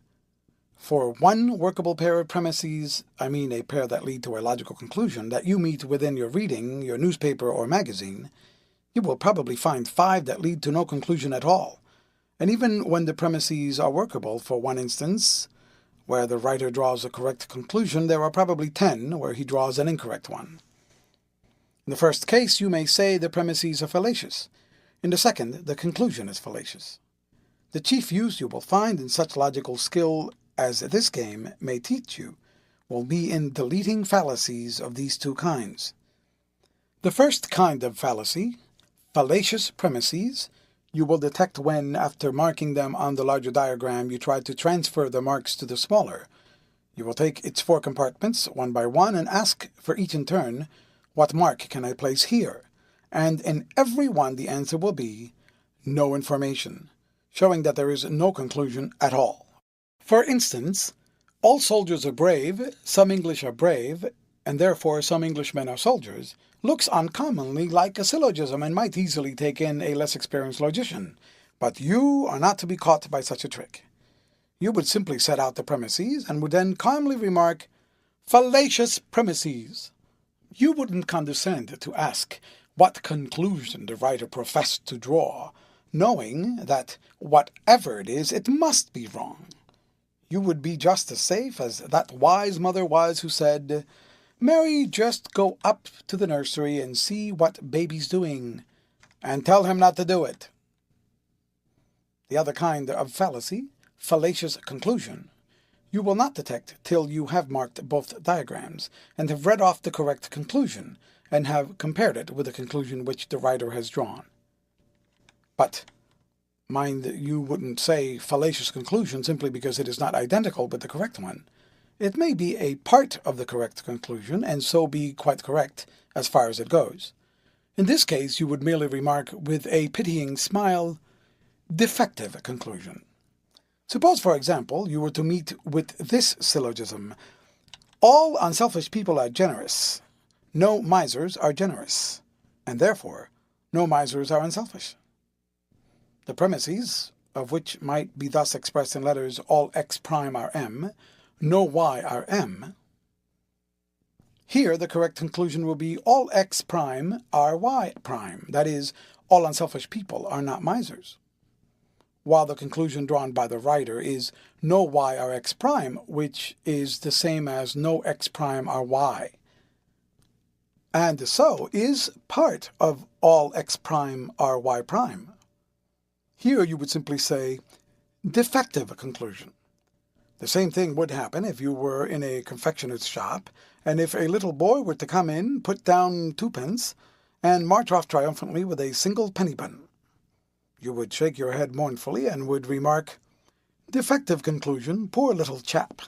For one workable pair of premises, I mean a pair that lead to a logical conclusion, that you meet within your reading, your newspaper or magazine, you will probably find 5 that lead to no conclusion at all. And even when the premises are workable, for one instance, where the writer draws a correct conclusion, there are probably 10 where he draws an incorrect one. In the first case, you may say the premises are fallacious. In the second, the conclusion is fallacious. The chief use you will find in such logical skill as this game may teach you will be in deleting fallacies of these two kinds. The first kind of fallacy, fallacious premises, you will detect when, after marking them on the larger diagram, you try to transfer the marks to the smaller. You will take its 4 compartments, one by one, and ask for each in turn, what mark can I place here? And in every one the answer will be, no information, showing that there is no conclusion at all. For instance, all soldiers are brave, some English are brave, and therefore some Englishmen are soldiers, looks uncommonly like a syllogism and might easily take in a less experienced logician. But you are not to be caught by such a trick. You would simply set out the premises, and would then calmly remark, fallacious premises. You wouldn't condescend to ask what conclusion the writer professed to draw, knowing that whatever it is, it must be wrong. You would be just as safe as that wise mother was who said, Mary, just go up to the nursery and see what baby's doing, and tell him not to do it. The other kind of fallacy, fallacious conclusion, you will not detect till you have marked both diagrams, and have read off the correct conclusion, and have compared it with the conclusion which the writer has drawn. But mind, you wouldn't say fallacious conclusion simply because it is not identical with the correct one. It may be a part of the correct conclusion, and so be quite correct as far as it goes. In this case, you would merely remark with a pitying smile, defective conclusion. Suppose, for example, you were to meet with this syllogism. All unselfish people are generous. no misers are generous, and therefore no misers are unselfish. The premises, of which might be thus expressed in letters all x prime are m, no y are m. Here the correct conclusion will be all x prime are y prime, that is, all unselfish people are not misers. While the conclusion drawn by the writer is no y are x prime, which is the same as no x prime are y, and so is part of all x prime are y prime. Here you would simply say defective conclusion. The same thing would happen if you were in a confectioner's shop, and if a little boy were to come in, put down 2p, and march off triumphantly with a single penny bun. You would shake your head mournfully and would remark, defective conclusion, poor little chap.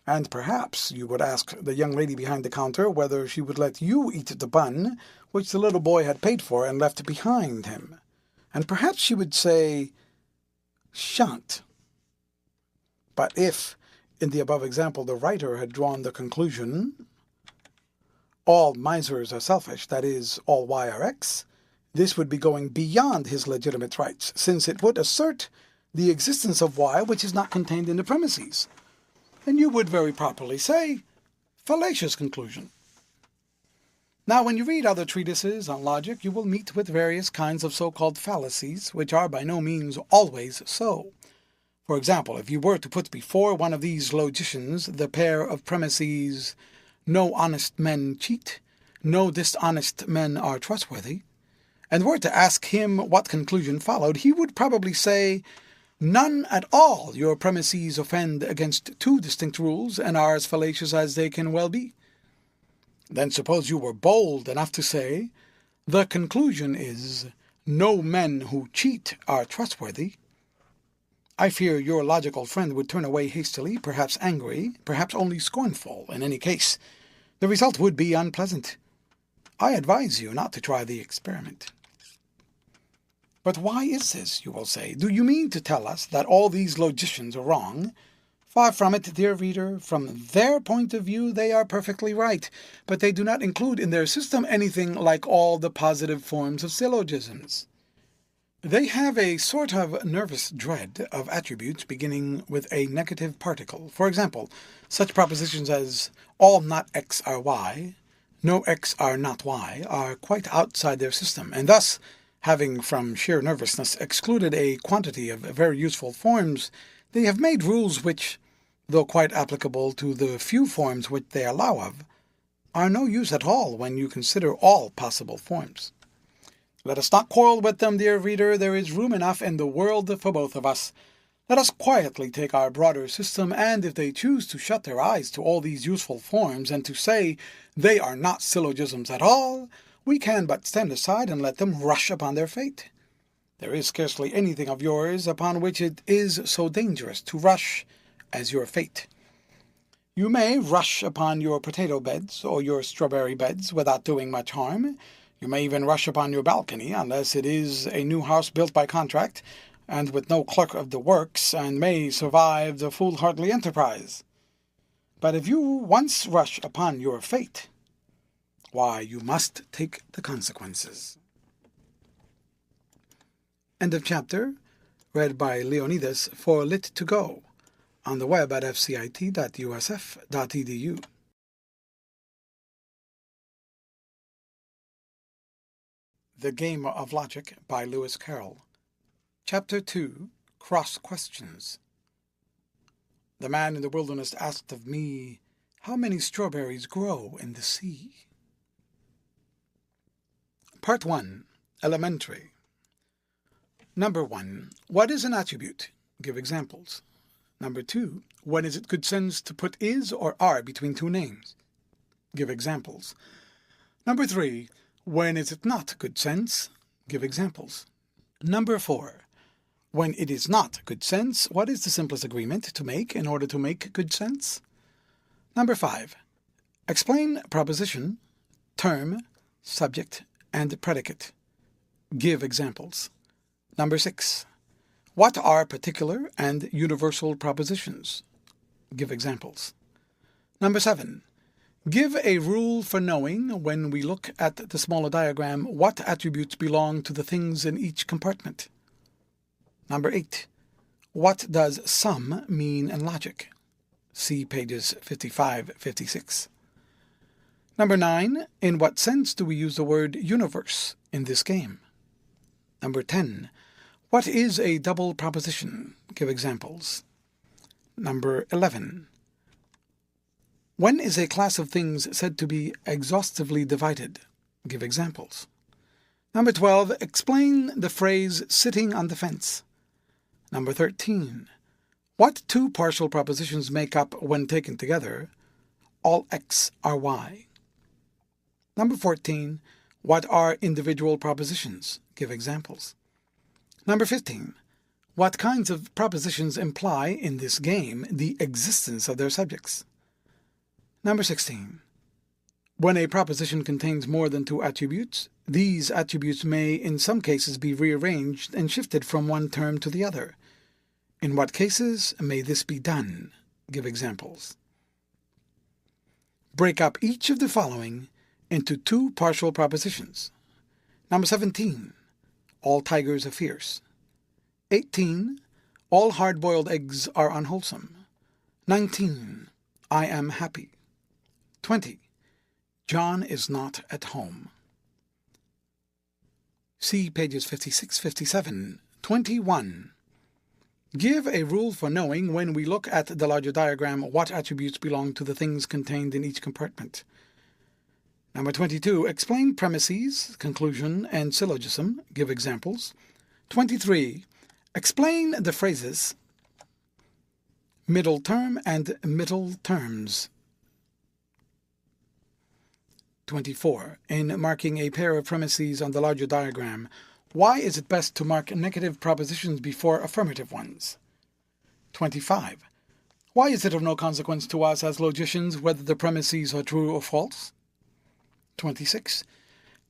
And perhaps you would ask the young lady behind the counter whether she would let you eat the bun which the little boy had paid for and left behind him. And perhaps she would say, shan't. But if, in the above example, the writer had drawn the conclusion, all misers are selfish, that is, all y are x, this would be going beyond his legitimate rights, since it would assert the existence of y which is not contained in the premises. And you would very properly say, fallacious conclusion. Now, when you read other treatises on logic, you will meet with various kinds of so-called fallacies, which are by no means always so. For example, if you were to put before one of these logicians the pair of premises, no honest men cheat, no dishonest men are trustworthy, and were to ask him what conclusion followed, he would probably say, none at all. Your premises offend against two distinct rules, and are as fallacious as they can well be. Then suppose you were bold enough to say, the conclusion is, no men who cheat are trustworthy. I fear your logical friend would turn away hastily, perhaps angry, perhaps only scornful. In any case, the result would be unpleasant. I advise you not to try the experiment. But why is this, you will say? Do you mean to tell us that all these logicians are wrong? Far from it, dear reader. From their point of view, they are perfectly right, but they do not include in their system anything like all the positive forms of syllogisms. They have a sort of nervous dread of attributes beginning with a negative particle. For example, such propositions as all not x are y, no x are not y, are quite outside their system, and thus, having from sheer nervousness excluded a quantity of very useful forms, they have made rules which, though quite applicable to the few forms which they allow of, are no use at all when you consider all possible forms. Let us not quarrel with them, dear reader. There is room enough in the world for both of us. Let us quietly take our broader system, and if they choose to shut their eyes to all these useful forms, and to say they are not syllogisms at all, we can but stand aside and let them rush upon their fate. There is scarcely anything of yours upon which it is so dangerous to rush as your fate. You may rush upon your potato beds or your strawberry beds without doing much harm. You may even rush upon your balcony, unless it is a new house built by contract, and with no clerk of the works, and may survive the foolhardy enterprise. But if you once rush upon your fate, why, you must take the consequences. End of chapter. Read by Leonidas for Lit2Go on the web at fcit.usf.edu. The Game of Logic by Lewis Carroll. Chapter 2. Cross Questions. The man in the wilderness asked of me, how many strawberries grow in the sea? Part 1. Elementary. Number 1. What is an attribute? Give examples. Number 2. When is it good sense to put is or are between two names? Give examples. Number 3. When is it not good sense? Give examples. Number 4. When it is not good sense, what is the simplest agreement to make in order to make good sense? Number 5. Explain proposition, term, subject, and predicate. Give examples. Number 6. What are particular and universal propositions? Give examples. Number 7. Give a rule for knowing, when we look at the smaller diagram, what attributes belong to the things in each compartment. Number 8. What does sum mean in logic? See pages 55-56. Number 9. In what sense do we use the word universe in this game? Number 10. What is a double proposition? Give examples. Number 11. When is a class of things said to be exhaustively divided? Give examples. Number 12. Explain the phrase sitting on the fence. Number 13. What two partial propositions make up, when taken together, all x are y? Number 14. What are individual propositions? Give examples. Number 15. What kinds of propositions imply, in this game, the existence of their subjects? Number 16. When a proposition contains more than two attributes, these attributes may, in some cases, be rearranged and shifted from one term to the other. In what cases may this be done? Give examples. Break up each of the following into two partial propositions. Number 17. All tigers are fierce. 18. All hard-boiled eggs are unwholesome. 19. I am happy. 20. John is not at home. See pages 56-57. 21. Give a rule for knowing, when we look at the larger diagram, what attributes belong to the things contained in each compartment. Number 22. Explain premises, conclusion, and syllogism. Give examples. 23. Explain the phrases middle term and middle terms. 24. In marking a pair of premises on the larger diagram, why is it best to mark negative propositions before affirmative ones? 25. Why is it of no consequence to us as logicians whether the premises are true or false? 26.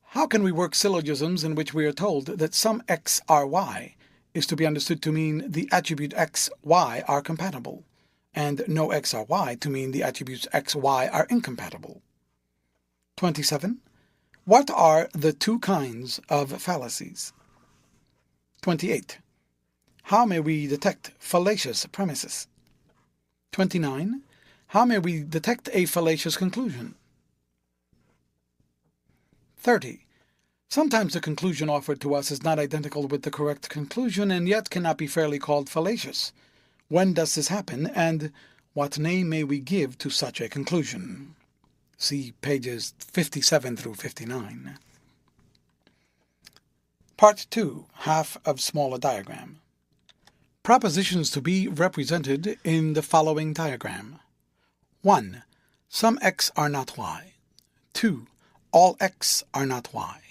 How can we work syllogisms in which we are told that some x are y is to be understood to mean the attribute x, y are compatible, and no x are y to mean the attributes x, y are incompatible? 27. What are the two kinds of fallacies? 28. How may we detect fallacious premises? 29. How may we detect a fallacious conclusion? 30. Sometimes the conclusion offered to us is not identical with the correct conclusion and yet cannot be fairly called fallacious. When does this happen, and what name may we give to such a conclusion? See pages 57-59. Part 2. Half of smaller diagram. Propositions to be represented in the following diagram. 1. Some x are not y. 2. All x are not y.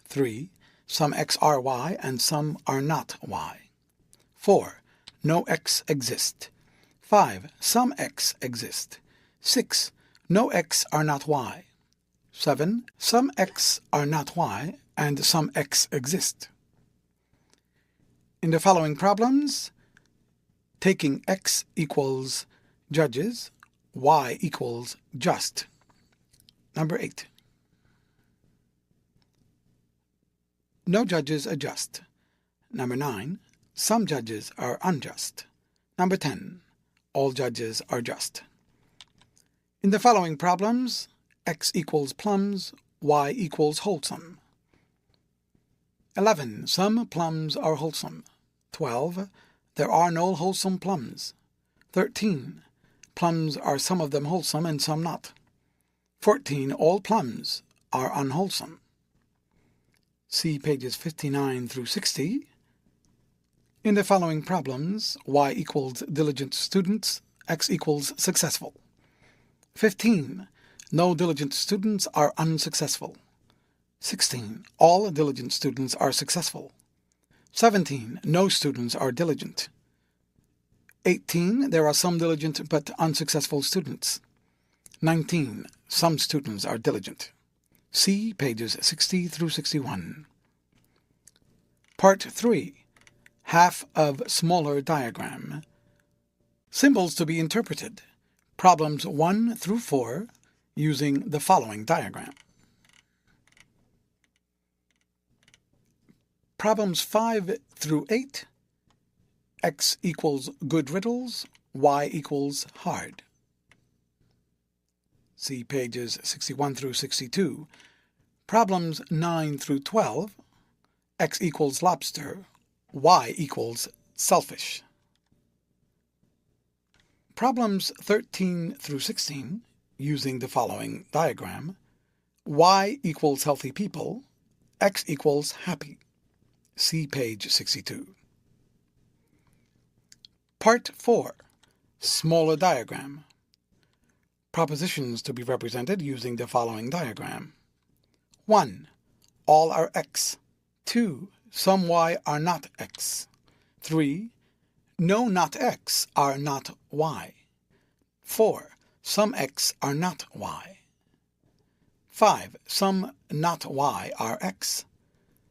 3. Some x are y and some are not y. 4. No x exist. 5. Some x exist. 6. No x are not y. 7. Some x are not y and some x exist. In the following problems, taking x equals judges, y equals just. Number 8. No judges are just. Number 9. Some judges are unjust. Number 10. All judges are just. In the following problems, x equals plums, y equals wholesome. 11. Some plums are wholesome. 12. There are no wholesome plums. 13. Plums are some of them wholesome and some not. 14. All plums are unwholesome. See pages 59-60. In the following problems, y equals diligent students, x equals successful. 15. No diligent students are unsuccessful. 16. All diligent students are successful. 17. No students are diligent. 18. There are some diligent but unsuccessful students. 19. Some students are diligent. See pages 60-61. Part 3. Half of smaller diagram. Symbols to be interpreted. Problems 1-4. using the following diagram. Problems 5 through 8. X equals good riddles, Y equals hard. See pages 61 through 62. Problems 9 through 12. X equals lobster, Y equals selfish. Problems 13 through 16, using the following diagram. Y equals healthy people, X equals happy. See page 62. Part 4. Smaller diagram. Propositions to be represented using the following diagram. 1. All are X. 2. Some Y are not X. 3. No not X are not Y. 4. Some X are not Y. 5. Some not Y are X.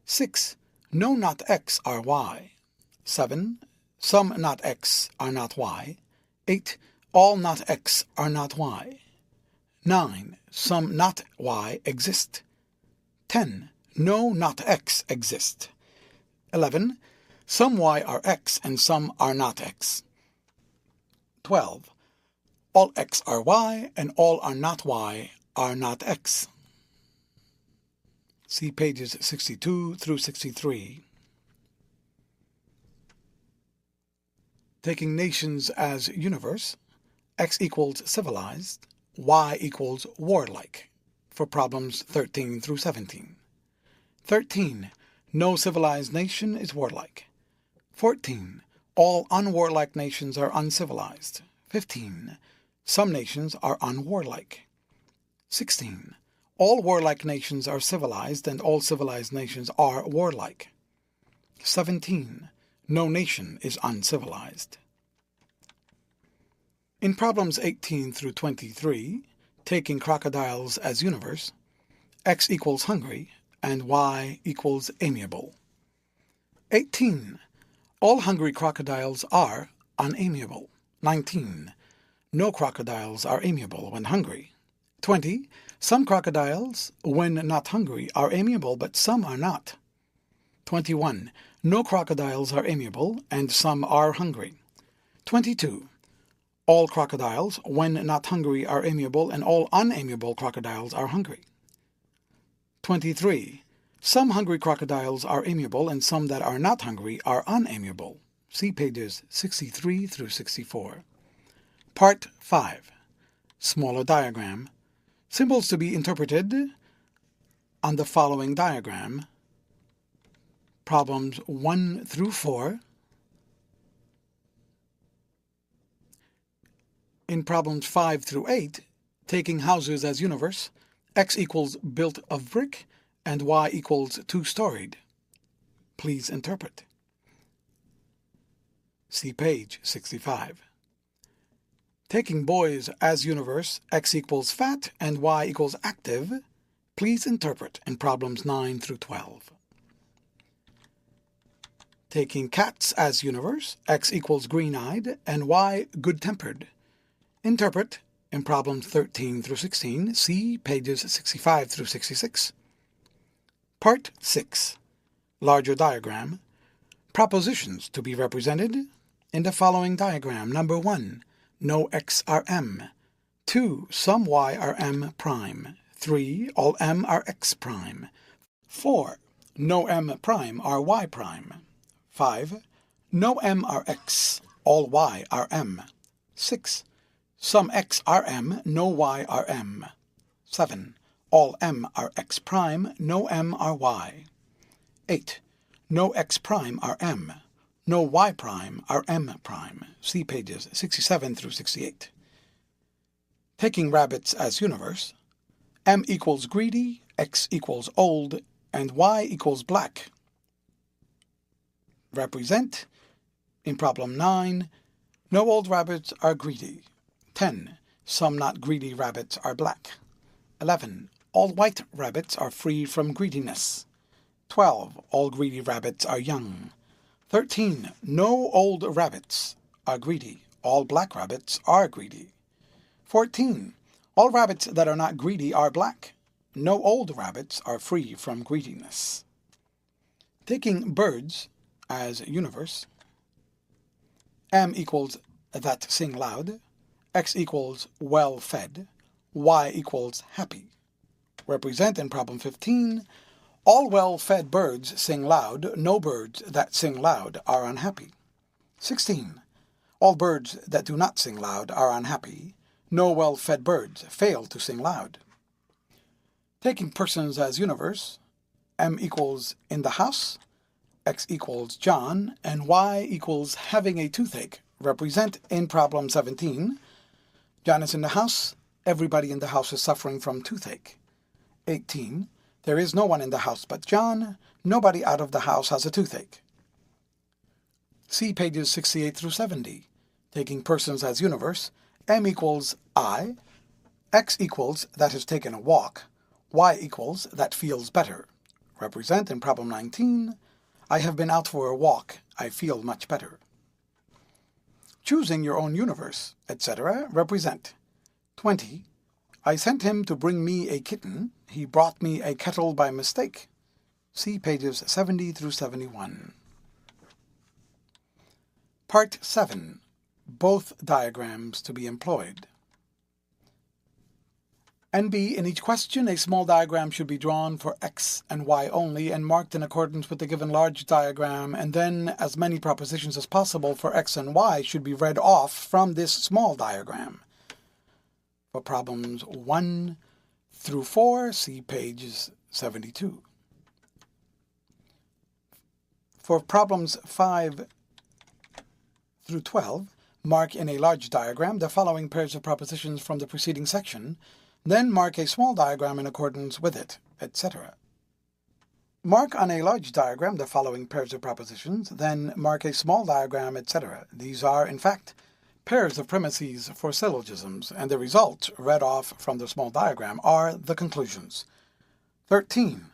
6. No not X are Y. 7. Some not X are not Y. 8. All not X are not Y. 9. Some not Y exist. 10. No not X exist. 11. Some Y are X and some are not X. 12. All X are Y and all are not Y are not X. See pages 62 through 63. Taking nations as universe, X equals civilized, Y equals warlike, for problems 13 through 17. 13. No civilized nation is warlike. 14. All unwarlike nations are uncivilized. 15. Some nations are unwarlike. 16. All warlike nations are civilized and all civilized nations are warlike. 17. No nation is uncivilized. In problems 18 through 23, taking crocodiles as universe, X equals hungry and Y equals amiable. 18. All hungry crocodiles are unamiable. 19. No crocodiles are amiable when hungry. 20. Some crocodiles, when not hungry, are amiable, but some are not. 21. No crocodiles are amiable, and some are hungry. 22. All crocodiles, when not hungry, are amiable, and all unamiable crocodiles are hungry. 23. Some hungry crocodiles are amiable, and some that are not hungry are unamiable. See pages 63 through 64. Part 5. Smaller diagram. Symbols to be interpreted on the following diagram. Problems 1 through 4. In problems 5 through 8, taking houses as universe, X equals built of brick and Y equals two-storied. Please interpret. See page 65. Taking boys as universe, X equals fat and Y equals active. Please interpret in problems 9 through 12. Taking cats as universe, X equals green-eyed and Y good-tempered. Interpret in problems 13 through 16. See pages 65 through 66. Part 6. Larger diagram. Propositions to be represented in the following diagram. Number 1. No X are M. 2. Some Y are M prime. 3. All M are X prime. 4. No M prime are Y prime. 5. No M are X. All Y are M. 6. Some X are M, no Y are M. 7. All M are X prime, no M are Y. 8. No X prime are M, no Y prime are M prime. See pages 67 through 68. Taking rabbits as universe, M equals greedy, X equals old, and Y equals black. Represent, in problem 9, no old rabbits are greedy. 10. Some not greedy rabbits are black. 11. All white rabbits are free from greediness. 12. All greedy rabbits are young. 13. No old rabbits are greedy. All black rabbits are greedy. 14. All rabbits that are not greedy are black. No old rabbits are free from greediness. Taking birds as universe, M equals that sing loud, X equals well fed, Y equals happy. Represent in problem 15, all well-fed birds sing loud, no birds that sing loud are unhappy. 16. All birds that do not sing loud are unhappy. No well-fed birds fail to sing loud. Taking persons as universe, M equals in the house, X equals John, and Y equals having a toothache. Represent in problem 17. John is in the house. Everybody in the house is suffering from toothache. 18. There is no one in the house but John. Nobody out of the house has a toothache. See pages 68 through 70. Taking persons as universe, M equals I, X equals that has taken a walk, Y equals that feels better. Represent in problem 19, I have been out for a walk, I feel much better. Choosing your own universe, etc. Represent. 20. I sent him to bring me a kitten. He brought me a kettle by mistake. See pages 70 through 71. Part 7. Both diagrams to be employed. NB. In each question, a small diagram should be drawn for X and Y only and marked in accordance with the given large diagram, and then as many propositions as possible for X and Y should be read off from this small diagram. For problems 1 through 4, see pages 72. For problems 5 through 12, mark in a large diagram the following pairs of propositions from the preceding section, then mark a small diagram in accordance with it, etc. Mark on a large diagram the following pairs of propositions, then mark a small diagram, etc. These are, in fact, pairs of premises for syllogisms, and the results, read off from the small diagram, are the conclusions. 13.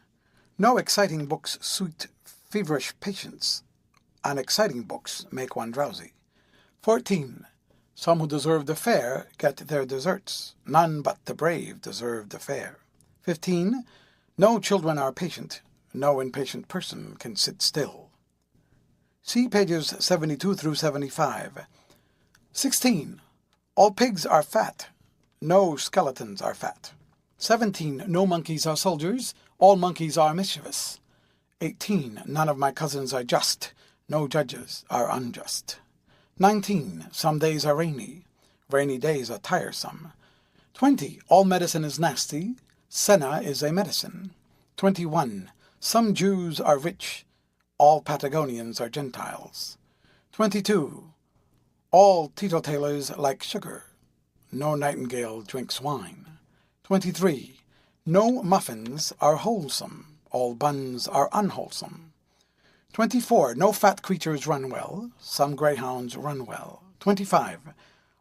No exciting books suit feverish patience. Unexciting books make one drowsy. 14. Some who deserve the fair get their deserts. None but the brave deserve the fair. 15. No children are patient. No impatient person can sit still. See pages 72 through 75. 16. All pigs are fat. No skeletons are fat. 17. No monkeys are soldiers. All monkeys are mischievous. 18. None of my cousins are just. No judges are unjust. 19. Some days are rainy. Rainy days are tiresome. 20. All medicine is nasty. Senna is a medicine. 21. Some Jews are rich. All Patagonians are Gentiles. 22. All teetotalers like sugar. No nightingale drinks wine. 23. No muffins are wholesome. All buns are unwholesome. 24. No fat creatures run well. Some greyhounds run well. 25.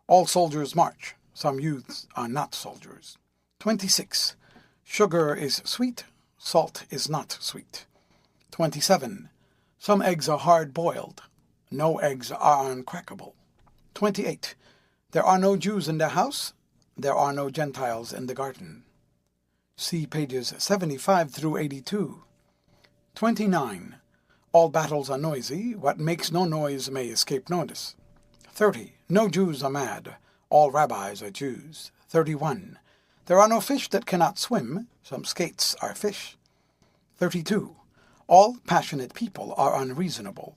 All soldiers march. Some youths are not soldiers. 26. Sugar is sweet. Salt is not sweet. 27. Some eggs are hard-boiled. No eggs are uncrackable. 28. There are no Jews in the house. There are no Gentiles in the garden. See pages 75 through 82. 29. All battles are noisy. What makes no noise may escape notice. 30. No Jews are mad. All rabbis are Jews. 31. There are no fish that cannot swim. Some skates are fish. 32. All passionate people are unreasonable.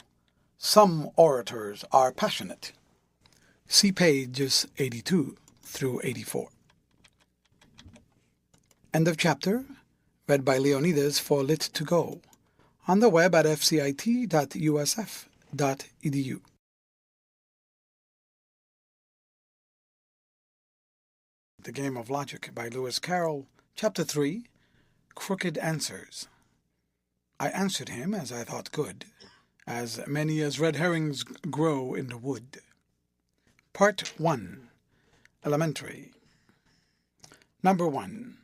Some orators are passionate. See pages 82 through 84. End of chapter. Read by Leonidas for Lit2Go. On the web at fcit.usf.edu. The Game of Logic by Lewis Carroll, Chapter 3, Crooked Answers. I answered him as I thought good, as many as red herrings grow in the wood. Part 1. Elementary. Number 1.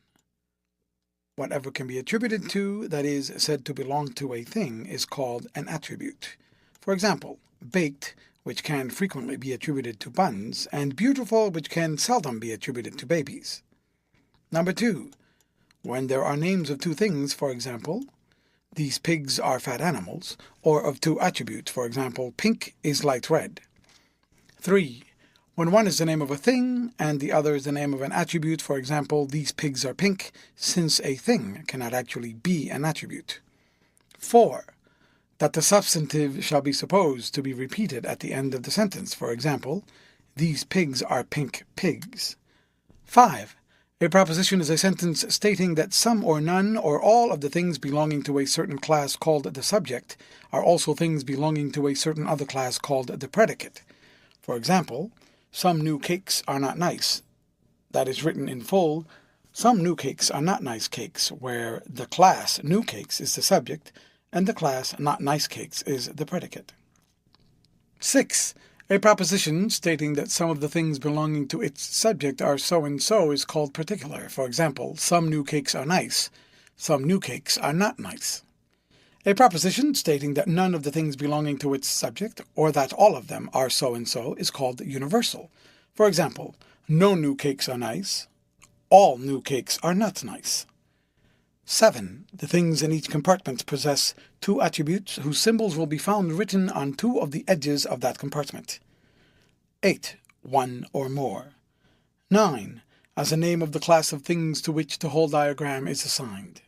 Whatever can be attributed to, that is, said to belong to a thing, is called an attribute. For example, baked, which can frequently be attributed to buns, and beautiful, which can seldom be attributed to babies. Number 2. When there are names of two things, for example, these pigs are fat animals, or of two attributes, for example, pink is light red. 3. When one is the name of a thing and the other is the name of an attribute, for example, these pigs are pink, since a thing cannot actually be an attribute. 4. That the substantive shall be supposed to be repeated at the end of the sentence, for example, these pigs are pink pigs. 5. A proposition is a sentence stating that some or none or all of the things belonging to a certain class called the subject are also things belonging to a certain other class called the predicate. For example, some new cakes are not nice. That is written in full, some new cakes are not nice cakes, where the class new cakes is the subject and the class not nice cakes is the predicate. 6. A proposition stating that some of the things belonging to its subject are so and so is called particular. For example, some new cakes are nice, some new cakes are not nice. A proposition stating that none of the things belonging to its subject, or that all of them are so and so, is called universal. For example, no new cakes are nice, all new cakes are not nice. 7. The things in each compartment possess two attributes whose symbols will be found written on two of the edges of that compartment. 8. One or more. 9. As a name of the class of things to which the whole diagram is assigned.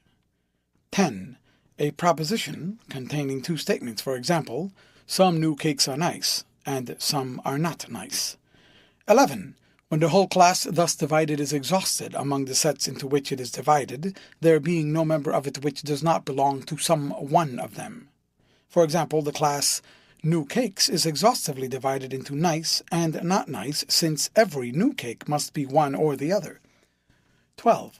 10. A proposition containing two statements, for example, some new cakes are nice, and some are not nice. 11. When the whole class thus divided is exhausted among the sets into which it is divided, there being no member of it which does not belong to some one of them. For example, the class new cakes is exhaustively divided into nice and not nice, since every new cake must be one or the other. 12.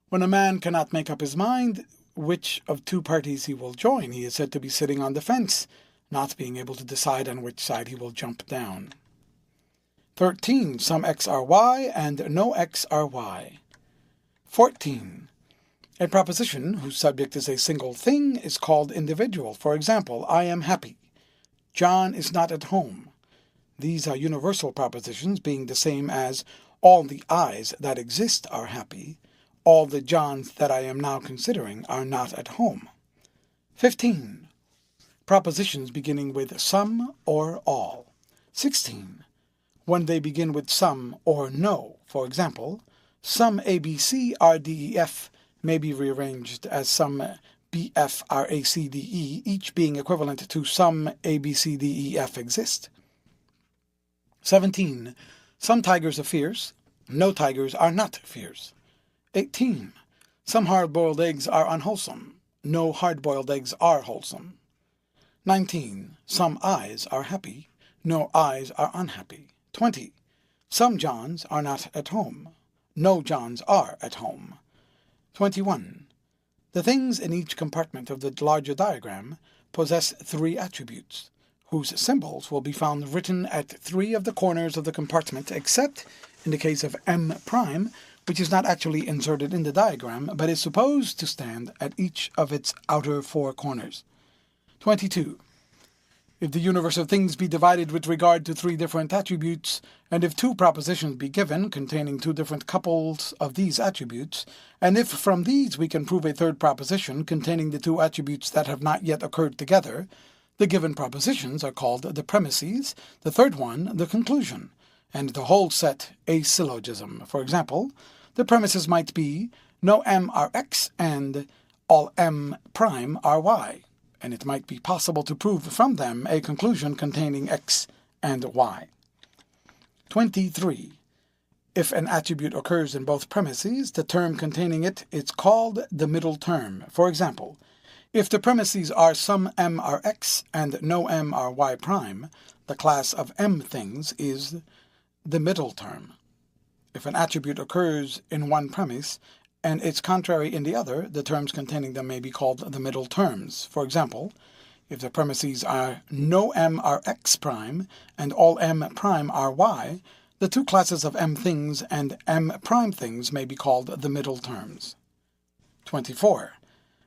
When a man cannot make up his mind which of two parties he will join, he is said to be sitting on the fence, not being able to decide on which side he will jump down. 13. Some x are y and no x are y. 14. A proposition whose subject is a single thing is called individual. For example, I am happy. John is not at home. These are universal propositions, being the same as all the I's that exist are happy. All the Johns that I am now considering are not at home. 15. Propositions beginning with some or all. 16. When they begin with some or no. For example, some ABC are DEF may be rearranged as some BF are ACDE, each being equivalent to some ABCDEF exist. 17. Some tigers are fierce, no tigers are not fierce. 18. Some hard-boiled eggs are unwholesome, no hard-boiled eggs are wholesome. 19. Some eyes are happy, no eyes are unhappy. 20. Some Johns are not at home, no Johns are at home. 21. The things in each compartment of the larger diagram possess three attributes, whose symbols will be found written at three of the corners of the compartment, except in the case of M', which is not actually inserted in the diagram, but is supposed to stand at each of its outer four corners. 22. If the universe of things be divided with regard to three different attributes, and if two propositions be given containing two different couples of these attributes, and if from these we can prove a third proposition containing the two attributes that have not yet occurred together, the given propositions are called the premises, the third one the conclusion, and the whole set a syllogism. For example, the premises might be no M are X and all M' are Y, and it might be possible to prove from them a conclusion containing X and Y. 23. If an attribute occurs in both premises, the term containing it is called the middle term. For example, if the premises are some M are X and no M are Y', the class of M things is the middle term. If an attribute occurs in one premise and its contrary in the other, the terms containing them may be called the middle terms. For example, if the premises are no M are X' and all M' are Y, the two classes of M things and M' things may be called the middle terms. 24.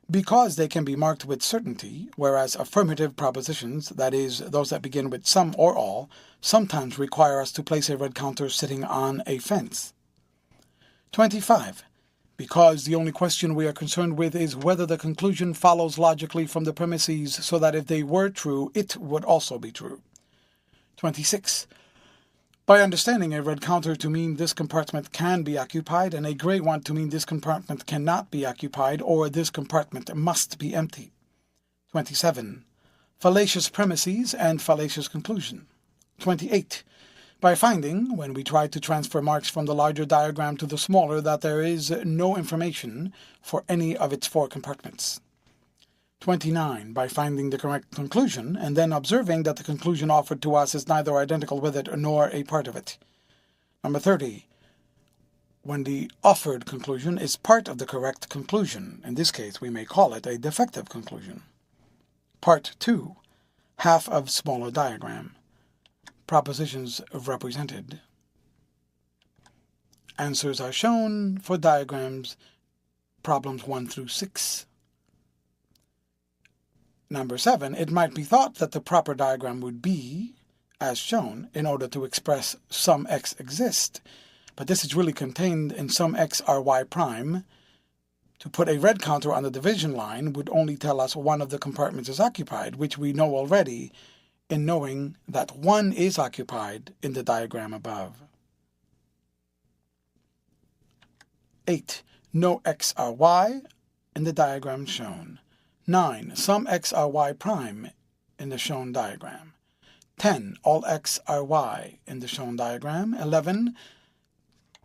Because they can be marked with certainty, whereas affirmative propositions, that is, those that begin with some or all, sometimes require us to place a red counter sitting on a fence. 25. because the only question we are concerned with is whether the conclusion follows logically from the premises so that if they were true, it would also be true. 26. By understanding a red counter to mean this compartment can be occupied and a gray one to mean this compartment cannot be occupied or this compartment must be empty. 27. Fallacious premises and fallacious conclusion. 28. By finding, when we try to transfer marks from the larger diagram to the smaller, that there is no information for any of its four compartments. 29. By finding the correct conclusion, and then observing that the conclusion offered to us is neither identical with it nor a part of it. Number 30. When the offered conclusion is part of the correct conclusion. In this case, we may call it a defective conclusion. Part 2. Half of smaller diagram. Propositions represented. Answers are shown for diagrams problems 1 through 6. Number 7, it might be thought that the proper diagram would be, as shown, in order to express some x exist, but this is really contained in some x are y prime. To put a red counter on the division line would only tell us one of the compartments is occupied, which we know already in knowing that one is occupied in the diagram above. 8. No x are y in the diagram shown. 9. Some x are y prime in the shown diagram. 10. All x are y in the shown diagram. 11.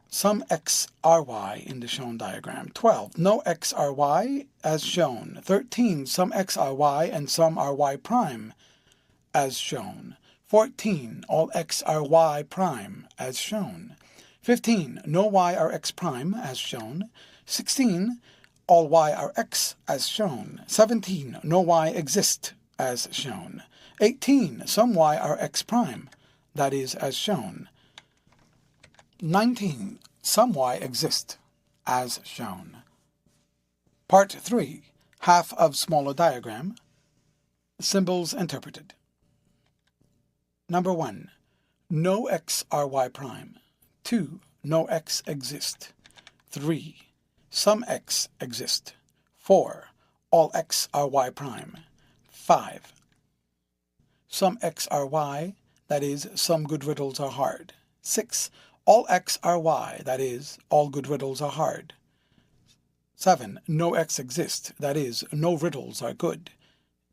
Some x are y in the shown diagram. 12. No x are y as shown. 13. Some x are y and some are y prime as shown. 14. All x are y prime as shown. 15. No y are x prime as shown. 16. All y are x as shown. 17. No y exist as shown. 18. Some y are x prime, that is, as shown. 19. Some y exist as shown. Part 3. Half of smaller diagram. Symbols interpreted. Number 1. No x are y prime. 2. No x exist. 3. Some x exist. 4. All x are y prime. 5. Some x are y, that is, some good riddles are hard. 6. All x are y, that is, all good riddles are hard. 7. No x exist, that is, no riddles are good.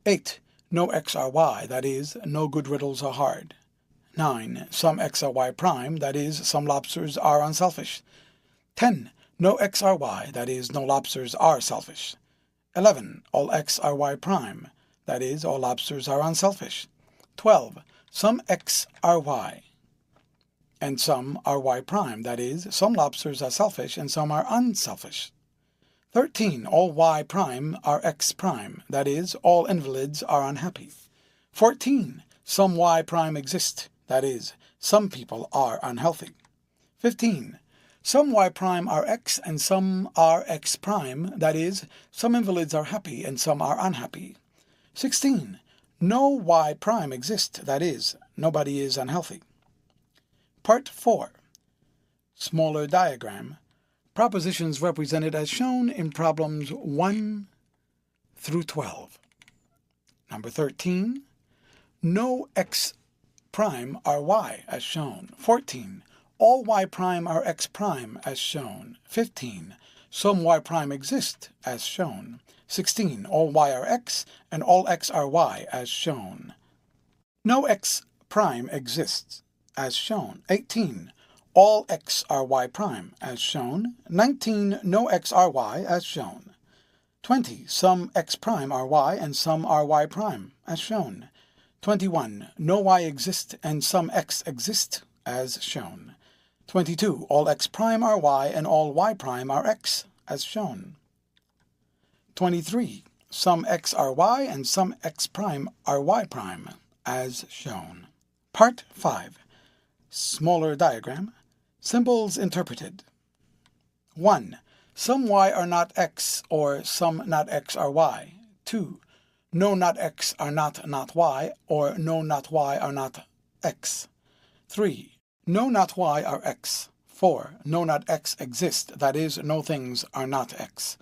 8. No x are y, that is, no good riddles are hard. 9. Some x are y prime, that is, some lobsters are unselfish. 10. No x are y, that is, no lobsters are selfish. 11. All x are y prime, that is, all lobsters are unselfish. 12. Some x are y, and some are y prime, that is, some lobsters are selfish and some are unselfish. 13. All y prime are x prime, that is, all invalids are unhappy. 14. Some y prime exist, that is, some people are unhealthy. 15. Some y prime are x and some are x prime, that is, some invalids are happy and some are unhappy. 16. No y prime exist, that is, nobody is unhealthy. Part 4. Smaller diagram. Propositions represented as shown in problems 1 through 12. Number 13. No x prime are y as shown. 14. All y prime are x prime as shown. 15. Some y prime exist as shown. 16. All y are x and all x are y as shown. No x prime exists as shown. 18. All x are y prime as shown. 19. No x are y as shown. 20. Some x prime are y and some are y prime as shown. 21. No y exist and some x exist as shown. 22. All x prime are y and all y prime are x as shown. 23. Some x are y and some x prime are y prime as shown. Part 5. Smaller diagram. Symbols interpreted. 1. Some y are not x or some not x are y. 2. No not x are not y or no not y are not x. 3. No not y are x. 4. No, not x exist, that is, no things are not x.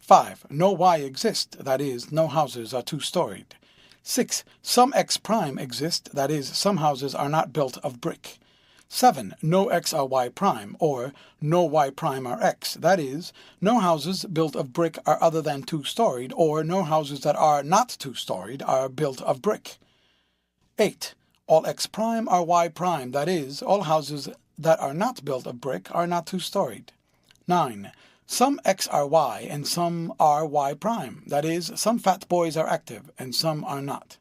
5. No y exist, that is, no houses are two-storied. 6. Some x prime exist, that is, some houses are not built of brick. 7. No x are y prime, or no y prime are x, that is, no houses built of brick are other than two-storied, or no houses that are not two-storied are built of brick. 8. All x prime are y prime, that is, all houses that are not built of brick are not two-storied. 9. Some x are y and some are y prime, that is, some fat boys are active and some are not.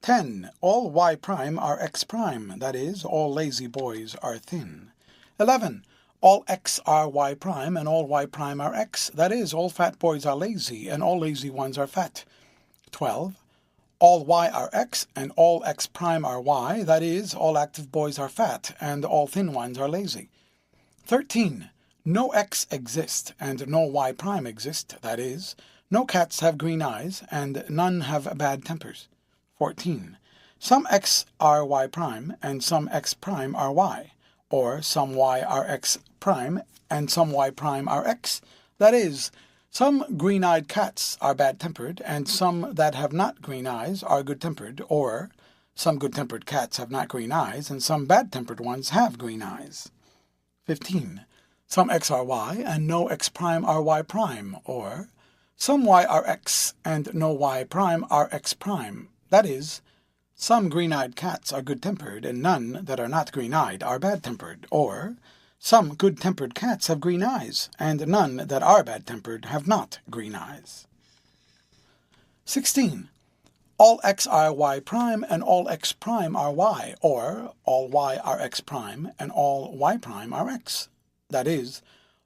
10. All y prime are x prime, that is, all lazy boys are thin. 11. All x are y prime and all y prime are x, that is, all fat boys are lazy and all lazy ones are fat. 12. All y are x and all x prime are y, that is, all active boys are fat and all thin ones are lazy. 13. No x exist and no y prime exist, that is, no cats have green eyes and none have bad tempers. 14. Some x are y prime and some x prime are y, or some y are x prime and some y prime are x, that is, some green-eyed cats are bad-tempered, and some that have not green eyes are good-tempered, or some good-tempered cats have not green eyes, and some bad-tempered ones have green eyes. 15. Some x are y, and no x prime are y prime, or some y are x, and no y prime are x prime. That is, some green-eyed cats are good-tempered, and none that are not green-eyed are bad-tempered, or some good-tempered cats have green eyes, and none that are bad-tempered have not green eyes. 16. All x are y prime and all x prime are y, or all y are x prime and all y prime are x. That is,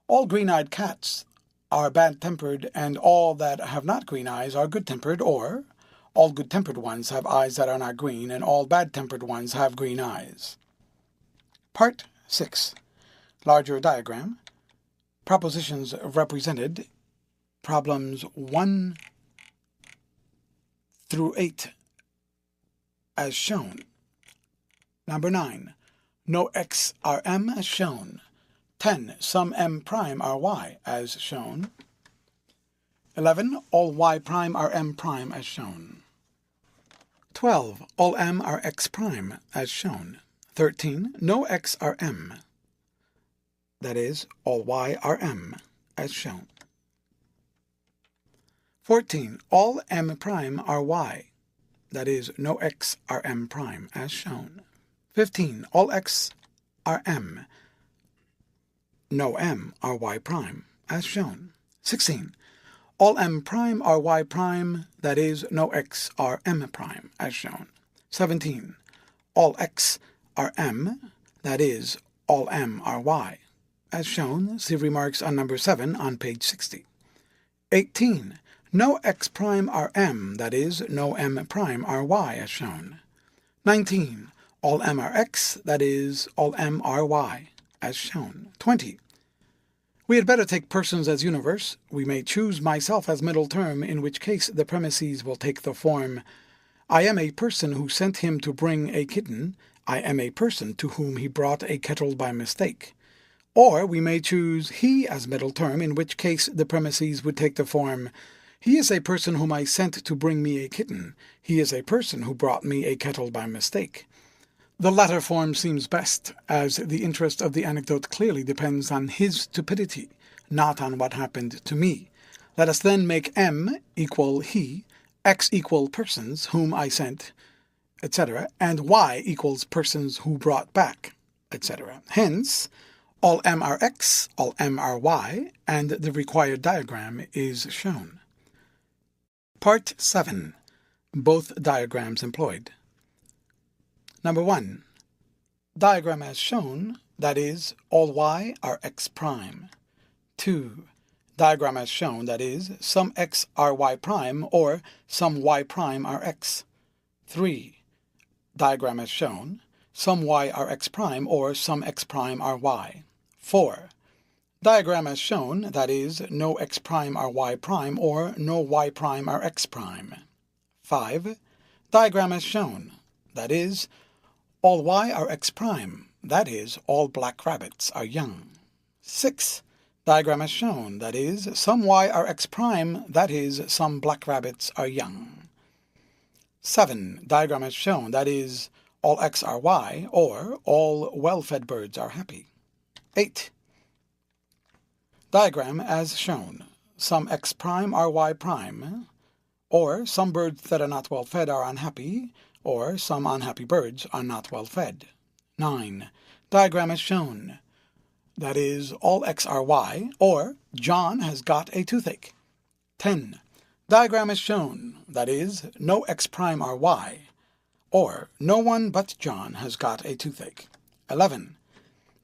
all green-eyed cats are bad-tempered and all that have not green eyes are good-tempered, or all good-tempered ones have eyes that are not green and all bad-tempered ones have green eyes. Part 6. Larger diagram. Propositions represented. Problems 1 through 8 as shown. Number 9. No x are m as shown. 10. Some m prime are y as shown. 11. All y prime are m prime as shown. 12. All m are x prime as shown. 13. No x are m. That is, all y are m, as shown. 14. All m prime are y. That is, no x are m prime, as shown. 15. All x are m. No m are y prime, as shown. 16. All m prime are y prime. That is, no x are m prime, as shown. 17. All x are m. That is, all m are y. As shown, see remarks on number 7 on page 60. 18. No x prime are m, that is, no m prime are y, as shown. 19. All m are x, that is, all m are y, as shown. 20. We had better take persons as universe. We may choose myself as middle term, in which case the premises will take the form, I am a person who sent him to bring a kitten. I am a person to whom he brought a kettle by mistake. Or we may choose he as middle term, in which case the premises would take the form, he is a person whom I sent to bring me a kitten. He is a person who brought me a kettle by mistake. The latter form seems best, as the interest of the anecdote clearly depends on his stupidity, not on what happened to me. Let us then make m equal he, x equal persons whom I sent, etc., and y equals persons who brought back, etc. Hence, all m are x, all m are y, and the required diagram is shown. Part 7. Both diagrams employed. Number 1. Diagram as shown, that is, all y are x prime. 2. Diagram as shown, that is, some x are y prime, or some y prime are x. 3. Diagram as shown, some y are x prime, or some x prime are y. 4. Diagram as shown, that is, no x prime are y prime, or no y prime are x prime. 5. Diagram as shown, that is, all y are x prime, that is, all black rabbits are young. 6. Diagram as shown, that is, some y are x prime, that is, some black rabbits are young. 7. Diagram as shown, that is, all x are y, or all well-fed birds are happy. 8. Diagram as shown, some x prime are y prime, or some birds that are not well-fed are unhappy, or some unhappy birds are not well-fed. 9. Diagram as shown, that is, all x are y, or John has got a toothache. 10. Diagram as shown, that is, no x prime are y, or no one but John has got a toothache. 11.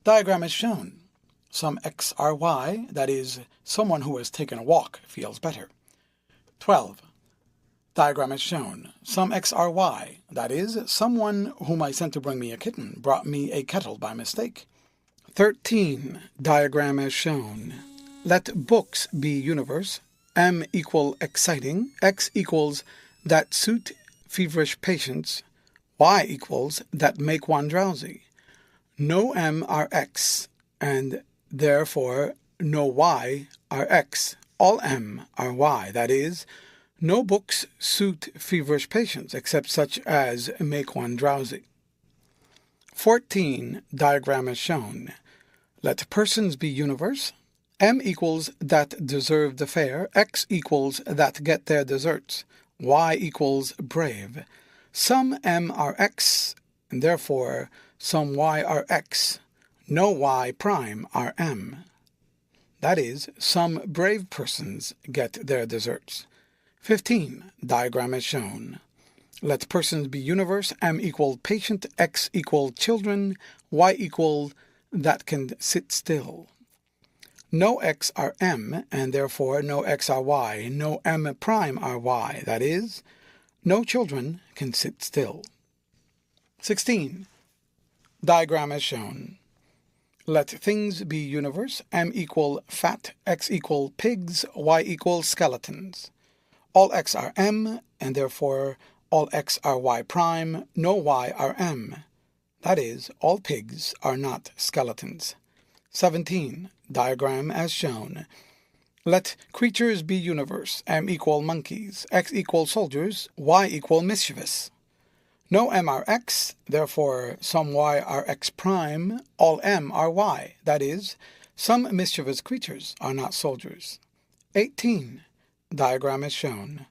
Diagram as shown, some x are y, that is, someone who has taken a walk feels better. 12. Diagram as shown, some x are y, that is, someone whom I sent to bring me a kitten brought me a kettle by mistake. 13. Diagram as shown, let books be universe, m equal exciting, x equals that suit feverish patients, y equals that make one drowsy. No m are x, and therefore no y are x. All m are y, that is, no books suit feverish patients except such as make one drowsy. 14. Diagram as shown, let persons be universe, m equals that deserve the fare, x equals that get their deserts, y equals brave. Some m are x, and therefore some y are x. No y prime are m. That is, some brave persons get their deserts. 15. Diagram as shown. Let persons be universe, m equal patient, x equal children, y equal that can sit still. No x are m, and therefore no x are y. No m prime are y, that is, no children can sit still. 16. Diagram as shown. Let things be universe, m equal fat, x equal pigs, y equal skeletons. All x are m, and therefore all x are y prime, no y are m. That is, all pigs are not skeletons. 17. Diagram as shown. Let creatures be universe, m equal monkeys, x equal soldiers, y equal mischievous. No m are x, therefore some y are x prime, all m are y, that is, some mischievous creatures are not soldiers. 18. Diagram as shown.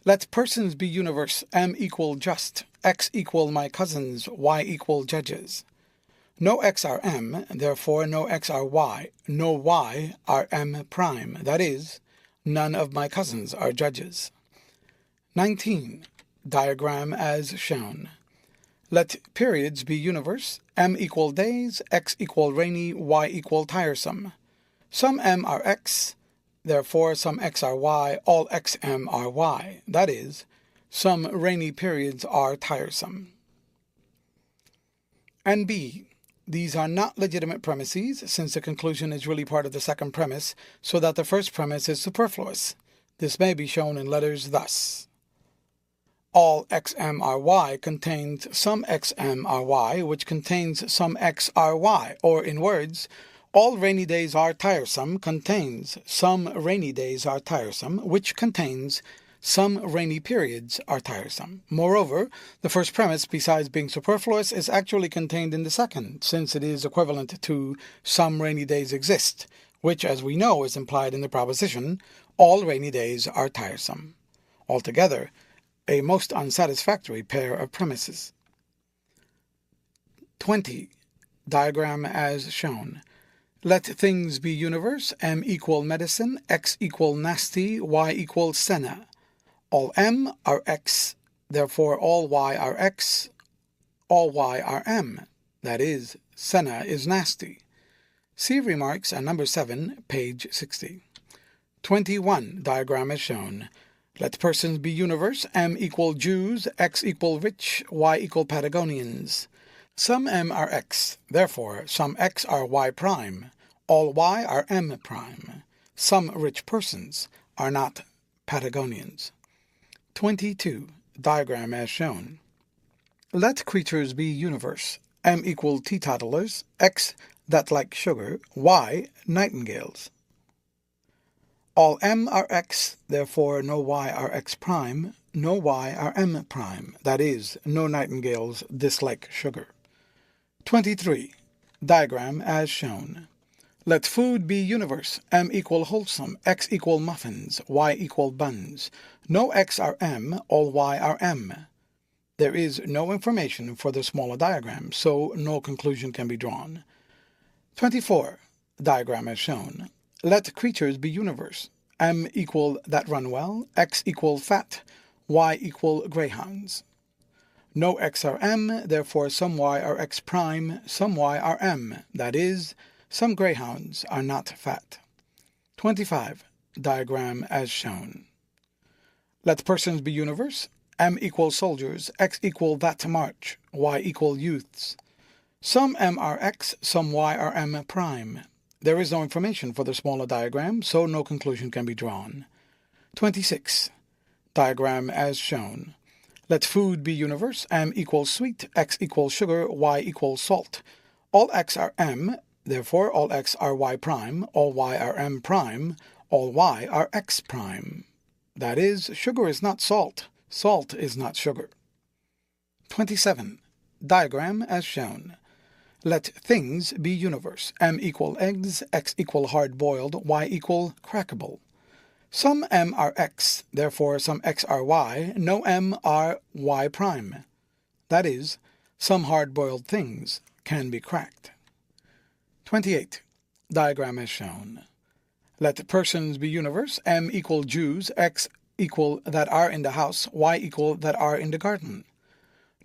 Let persons be universe, m equal just, x equal my cousins, y equal judges. No x are m, therefore no x are y, no y are m prime, that is, none of my cousins are judges. 19. Diagram as shown. Let periods be universe, m equal days, x equal rainy, y equal tiresome. Some m are x, therefore some x are y, all xm are y, that is, some rainy periods are tiresome. And b. These are not legitimate premises, since the conclusion is really part of the second premise, so that the first premise is superfluous. This may be shown in letters thus. All xm are y contains some xm are y, which contains some x are y, or in words, all rainy days are tiresome contains some rainy days are tiresome, which contains some rainy periods are tiresome. Moreover, the first premise, besides being superfluous, is actually contained in the second, since it is equivalent to some rainy days exist, which, as we know, is implied in the proposition, all rainy days are tiresome. Altogether, a most unsatisfactory pair of premises. 20. Diagram as shown. Let things be universe, m equal medicine, x equal nasty, y equal senna. All m are x, therefore all y are x, all y are m, that is, senna is nasty. See remarks on number 7, page 60. 21. Diagram as shown. Let persons be universe, m equal Jews, x equal rich, y equal Patagonians. Some m are x, therefore some x are y prime, all y are m prime. Some rich persons are not Patagonians. 22. Diagram as shown. Let creatures be universe, M equal teetotalers, X that like sugar, Y nightingales. All M are X, therefore no Y are X prime, no Y are M prime, that is, no nightingales dislike sugar. 23. Diagram as shown. Let food be universe, M equal wholesome, X equal muffins, Y equal buns. No X are M, all Y are M. There is no information for the smaller diagram, so no conclusion can be drawn. 24. Diagram as shown. Let creatures be universe, M equal that run well, X equal fat, Y equal greyhounds. No X are M, therefore some Y are X prime, some Y are M, that is, some greyhounds are not fat. 25. Diagram as shown. Let persons be universe, M equal soldiers, X equal that march, Y equal youths. Some M are X, some Y are M prime. There is no information for the smaller diagram, so no conclusion can be drawn. 26. Diagram as shown. Let food be universe, M equals sweet, X equals sugar, Y equals salt. All X are M, therefore all X are Y prime, all Y are M prime, all Y are X prime. That is, sugar is not salt, salt is not sugar. 27. Diagram as shown. Let things be universe, M equal eggs, X equal hard-boiled, Y equal crackable. Some M are X, therefore some X are Y, no M are Y prime. That is, some hard-boiled things can be cracked. 28. Diagram as shown. Let persons be universe, M equal Jews, X equal that are in the house, Y equal that are in the garden.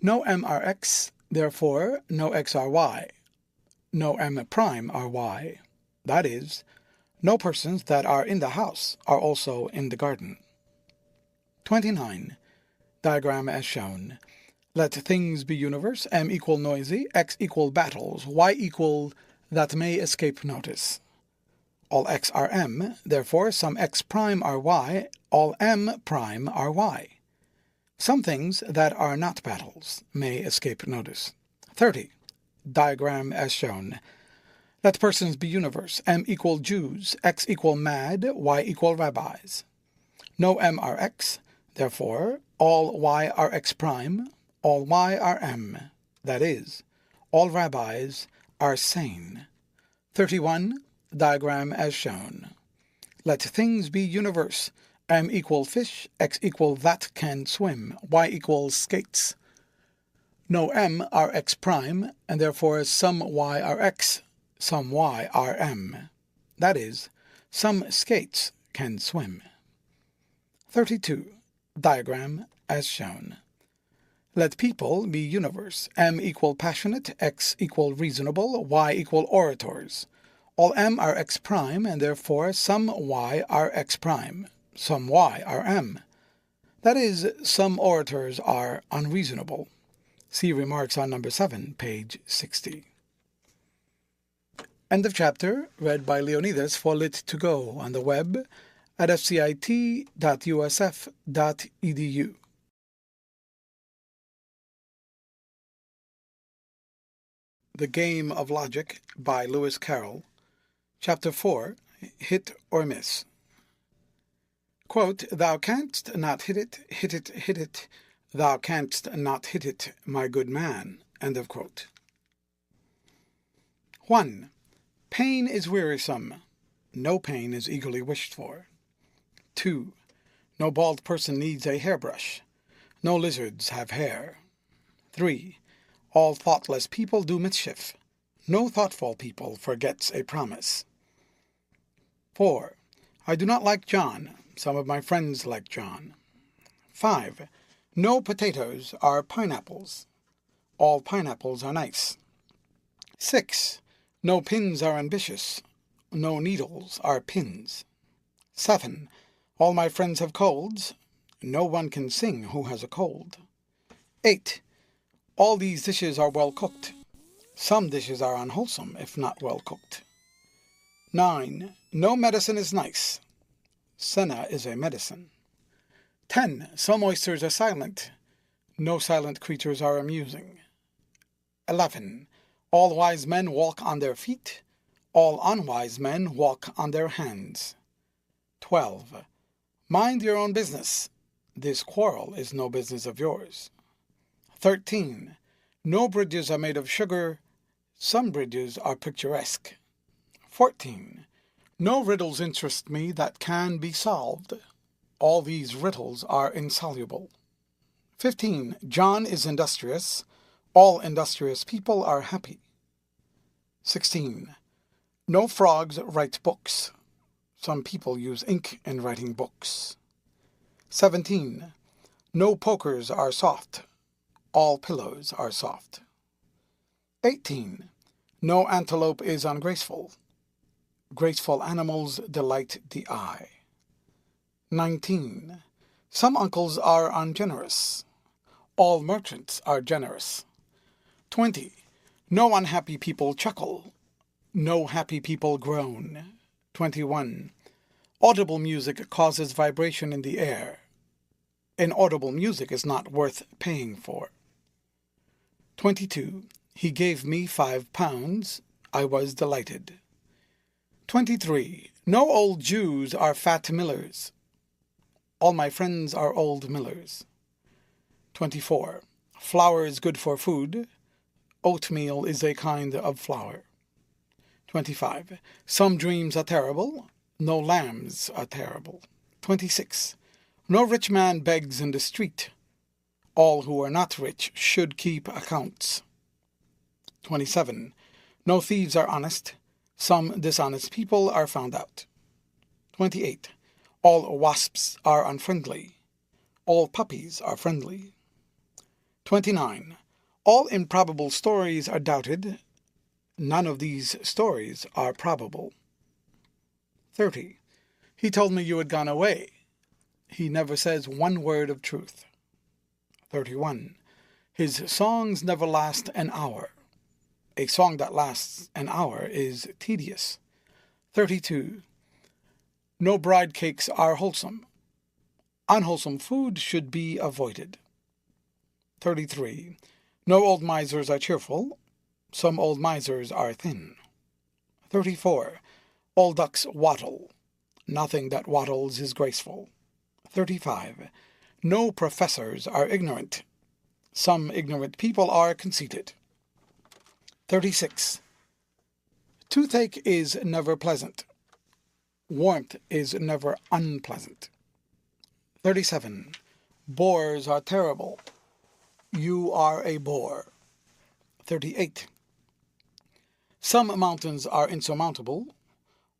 No M are X, therefore no X are Y. No M prime are Y. That is, no persons that are in the house are also in the garden. 29. Diagram as shown. Let things be universe, M equal noisy, X equal battles, Y equal that may escape notice. All X are M, therefore some X prime are Y, all M prime are Y. Some things that are not battles may escape notice. 30. Diagram as shown. Let persons be universe, M equal Jews, X equal mad, Y equal rabbis. No M are X, therefore all Y are X prime, all Y are M. That is, all rabbis are sane. 31. Diagram as shown. Let things be universe, M equal fish, X equal that can swim, Y equals skates. No M are X prime, and therefore some Y are X, some Y are M. That is, some skates can swim. 32. Diagram as shown. Let people be universe, M equal passionate, X equal reasonable, Y equal orators. All M are X prime, and therefore some Y are X prime, some Y are M. That is, some orators are unreasonable. See remarks on number 7, page 60. End of chapter, read by Leonidas for Lit2Go on the web at fcit.usf.edu. The Game of Logic by Lewis Carroll. Chapter 4, Hit or Miss. Quote, "Thou canst not hit it, hit it, hit it. Thou canst not hit it, my good man." End of quote. 1. Pain is wearisome. No pain is eagerly wished for. 2. No bald person needs a hairbrush. No lizards have hair. 3. All thoughtless people do mischief. No thoughtful people forgets a promise. 4. I do not like John. Some of my friends like John. 5. No potatoes are pineapples. All pineapples are nice. 6. No pins are ambitious. No needles are pins. 7. All my friends have colds. No one can sing who has a cold. 8. All these dishes are well cooked. Some dishes are unwholesome if not well cooked. 9. No medicine is nice. Senna is a medicine. 10. Some oysters are silent. No silent creatures are amusing. 11. All wise men walk on their feet. All unwise men walk on their hands. 12. Mind your own business. This quarrel is no business of yours. 13. No bridges are made of sugar. Some bridges are picturesque. 14. No riddles interest me that can be solved. All these riddles are insoluble. 15. John is industrious. All industrious people are happy. 16. No frogs write books. Some people use ink in writing books. 17. No pokers are soft. All pillows are soft. 18. No antelope is ungraceful. Graceful animals delight the eye. 19. Some uncles are ungenerous. All merchants are generous. 20. No unhappy people chuckle. No happy people groan. 21. Audible music causes vibration in the air. Inaudible music is not worth paying for. 22. He gave me £5. I was delighted. 23. No old Jews are fat millers. All my friends are old millers. 24. Flour is good for food. Oatmeal is a kind of flour. 25. Some dreams are terrible. No lambs are terrible. 26. No rich man begs in the street. All who are not rich should keep accounts. 27. No thieves are honest. Some dishonest people are found out. 28. All wasps are unfriendly. All puppies are friendly. 29. All improbable stories are doubted. None of these stories are probable. 30. He told me you had gone away. He never says one word of truth. 31. His songs never last an hour. A song that lasts an hour is tedious. 32. No bride cakes are wholesome. Unwholesome food should be avoided. 33. No old misers are cheerful. Some old misers are thin. 34. All ducks waddle. Nothing that waddles is graceful. 35. No professors are ignorant. Some ignorant people are conceited. 36. Toothache is never pleasant. Warmth is never unpleasant. 37. Bores are terrible. You are a bore. 38. Some mountains are insurmountable.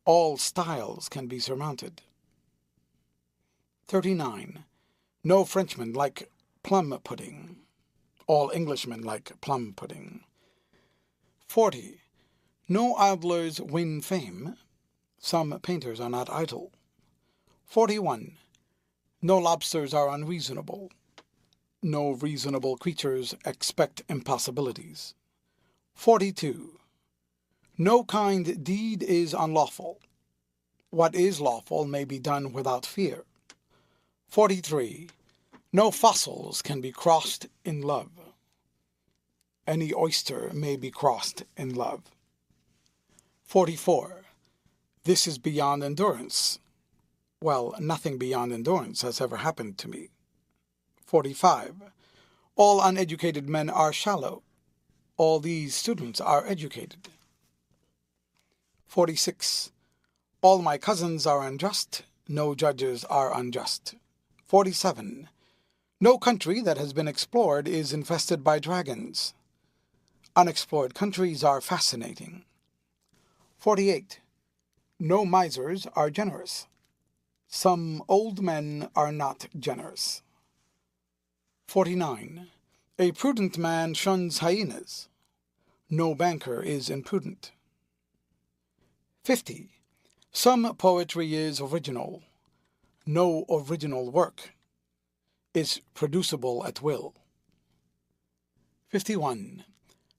All stiles can be surmounted. 39. No Frenchman like plum pudding. All Englishmen like plum pudding. 40. No idlers win fame. Some painters are not idle. 41. No lobsters are unreasonable. No reasonable creatures expect impossibilities. 42. No kind deed is unlawful. What is lawful may be done without fear. 43. No fossils can be crossed in love. Any oyster may be crossed in love. 44. This is beyond endurance. Well, nothing beyond endurance has ever happened to me. 45. All uneducated men are shallow. All these students are educated. 46. All my cousins are unjust. No judges are unjust. 47. No country that has been explored is infested by dragons. Unexplored countries are fascinating. 48. No misers are generous. Some old men are not generous. 49. A prudent man shuns hyenas. No banker is imprudent. 50. Some poetry is original. No original work is producible at will. 51.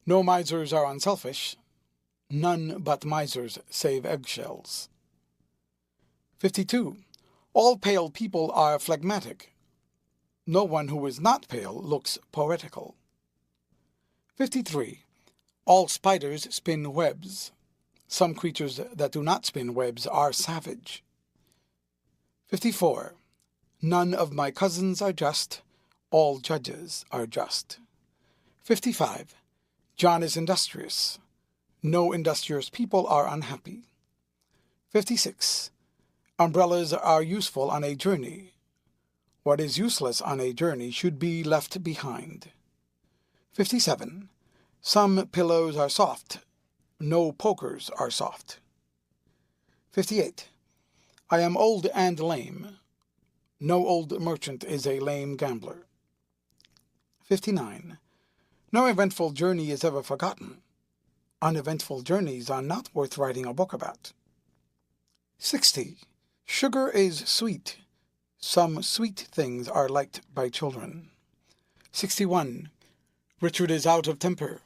No misers are unselfish. None but misers save eggshells. 52. All pale people are phlegmatic. No one who is not pale looks poetical. 53. All spiders spin webs. Some creatures that do not spin webs are savage. 54. None of my cousins are just. All judges are just. 55. John is industrious. No industrious people are unhappy. 56. Umbrellas are useful on a journey. What is useless on a journey should be left behind. 57. Some pillows are soft. No pokers are soft. 58. I am old and lame. No old merchant is a lame gambler. 59. No eventful journey is ever forgotten. Uneventful journeys are not worth writing a book about. 60. Sugar is sweet. Some sweet things are liked by children. 61. Richard is out of temper.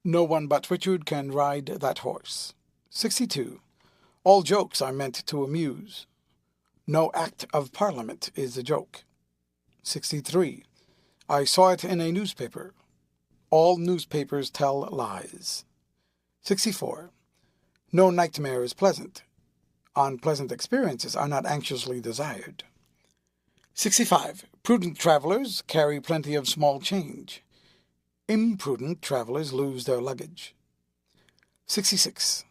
No one but Richard can ride that horse. 62. All jokes are meant to amuse. No act of Parliament is a joke. 63. I saw it in a newspaper. All newspapers tell lies. 64. No nightmare is pleasant. Unpleasant experiences are not anxiously desired. 65. Prudent travelers carry plenty of small change. Imprudent travelers lose their luggage. 66.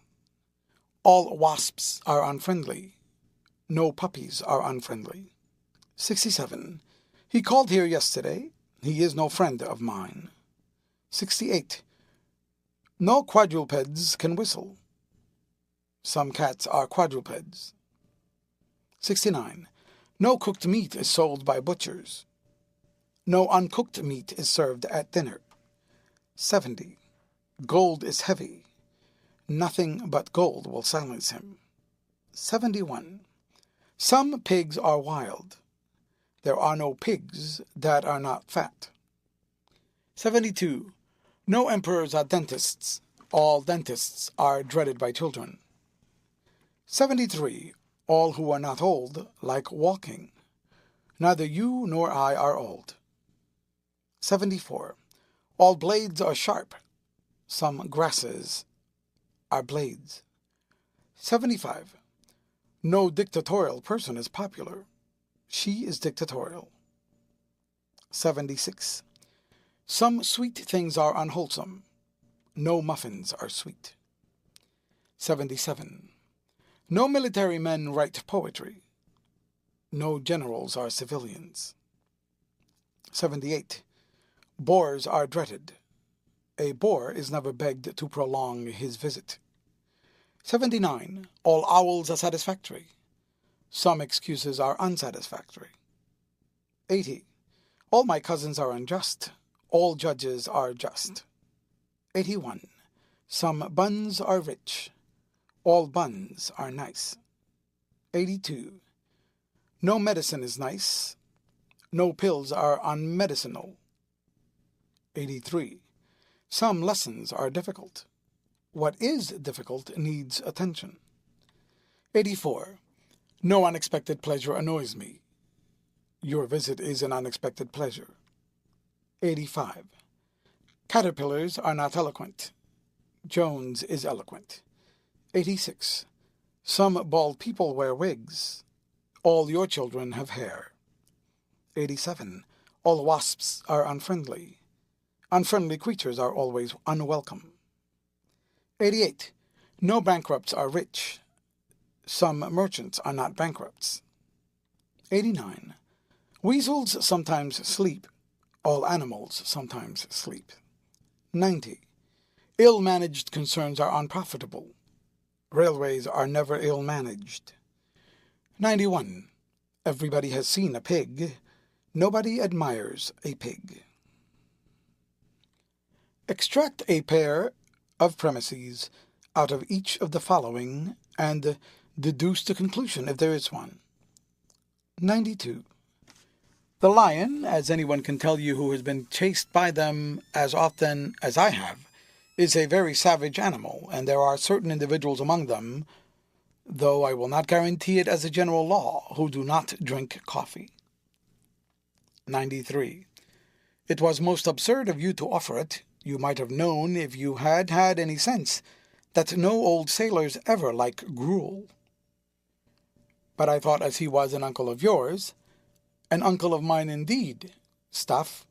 All wasps are unfriendly. No puppies are unfriendly. 67. He called here yesterday. He is no friend of mine. 68. No quadrupeds can whistle. Some cats are quadrupeds. 69. No cooked meat is sold by butchers. No uncooked meat is served at dinner. 70. Gold is heavy. Nothing but gold will silence him. 71. Some pigs are wild. There are no pigs that are not fat. 72. No emperors are dentists. All dentists are dreaded by children. 73. All who are not old like walking. Neither you nor I are old. 74. All blades are sharp. Some grasses are blades. 75. No dictatorial person is popular. She is dictatorial. 76. Some sweet things are unwholesome. No muffins are sweet. 77. No military men write poetry. No generals are civilians. 78. Bores are dreaded. A bore is never begged to prolong his visit. 79. All owls are satisfactory. Some excuses are unsatisfactory. 80. All my cousins are unjust. All judges are just. 81. Some buns are rich. All buns are nice. 82. No medicine is nice. No pills are unmedicinal. 83. Some lessons are difficult. What is difficult needs attention. 84. No unexpected pleasure annoys me. Your visit is an unexpected pleasure. 85. Caterpillars are not eloquent. Jones is eloquent. 86. Some bald people wear wigs. All your children have hair. 87. All wasps are unfriendly. Unfriendly creatures are always unwelcome. 88. No bankrupts are rich. Some merchants are not bankrupts. 89. Weasels sometimes sleep. All animals sometimes sleep. 90. Ill-managed concerns are unprofitable. Railways are never ill-managed. 91. Everybody has seen a pig. Nobody admires a pig. Extract a pair of premises out of each of the following and deduce the conclusion if there is one. 92. The lion, as anyone can tell you who has been chased by them as often as I have, is a very savage animal, and there are certain individuals among them, though I will not guarantee it as a general law, who do not drink coffee. 93. It was most absurd of you to offer it. You might have known, if you had had any sense, that no old sailors ever like gruel. But I thought, as he was an uncle of yours, an uncle of mine indeed, stuff.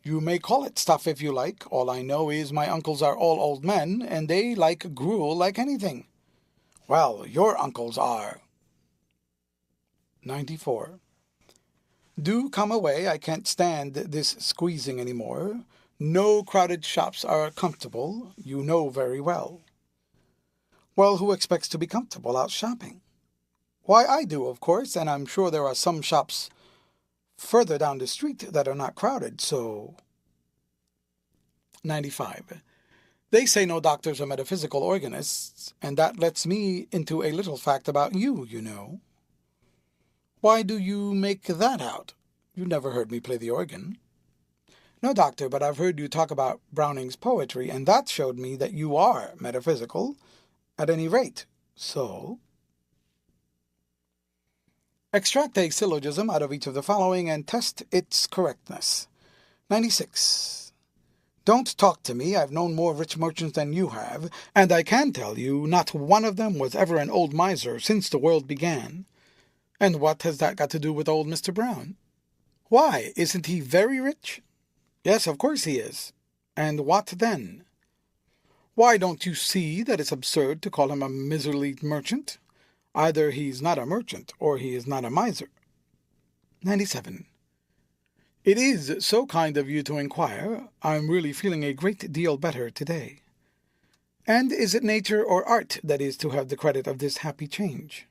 You may call it stuff if you like. All I know is my uncles are all old men, and they like gruel like anything. Well, your uncles are. 94. Do come away. I can't stand this squeezing any more. No crowded shops are comfortable, you know very well. Well, who expects to be comfortable out shopping? Why, I do, of course, and I'm sure there are some shops further down the street that are not crowded, so... 95. They say no doctors are metaphysical organists, and that lets me into a little fact about you, you know. Why do you make that out? You never heard me play the organ. No, doctor, but I've heard you talk about Browning's poetry, and that showed me that you are metaphysical, at any rate. So... Extract a syllogism out of each of the following and test its correctness. 96. Don't talk to me. I've known more rich merchants than you have, and I can tell you not one of them was ever an old miser since the world began. And what has that got to do with old Mr. Brown? Why, isn't he very rich? Yes, of course he is. And what then? Why, don't you see that it's absurd to call him a miserly merchant? Either he's not a merchant, or he is not a miser. 97. It is so kind of you to inquire. I'm really feeling a great deal better today. And is it nature or art that is to have the credit of this happy change?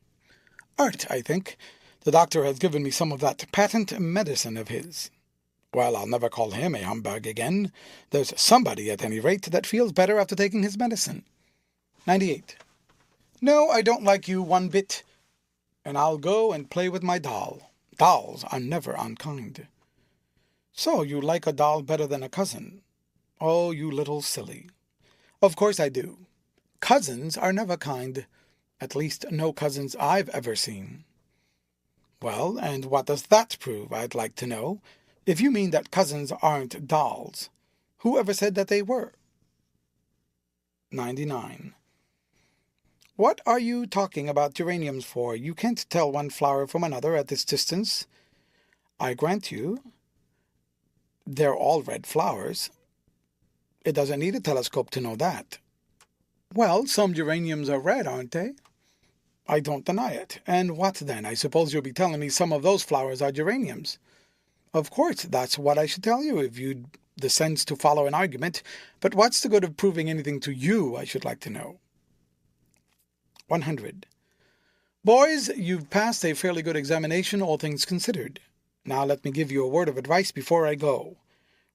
Art, I think. The doctor has given me some of that patent medicine of his. Well, I'll never call him a humbug again. There's somebody, at any rate, that feels better after taking his medicine. 98. No, I don't like you one bit, and I'll go and play with my doll. Dolls are never unkind. So you like a doll better than a cousin? Oh, you little silly. Of course I do. Cousins are never kind. At least no cousins I've ever seen. Well, and what does that prove, I'd like to know? If you mean that cousins aren't dolls, who ever said that they were? 99. What are you talking about geraniums for? You can't tell one flower from another at this distance. I grant you, they're all red flowers. It doesn't need a telescope to know that. Well, some geraniums are red, aren't they? I don't deny it. And what then? I suppose you'll be telling me some of those flowers are geraniums. Of course, that's what I should tell you if you'd the sense to follow an argument. But what's the good of proving anything to you, I should like to know? 100. Boys, you've passed a fairly good examination, all things considered. Now let me give you a word of advice before I go.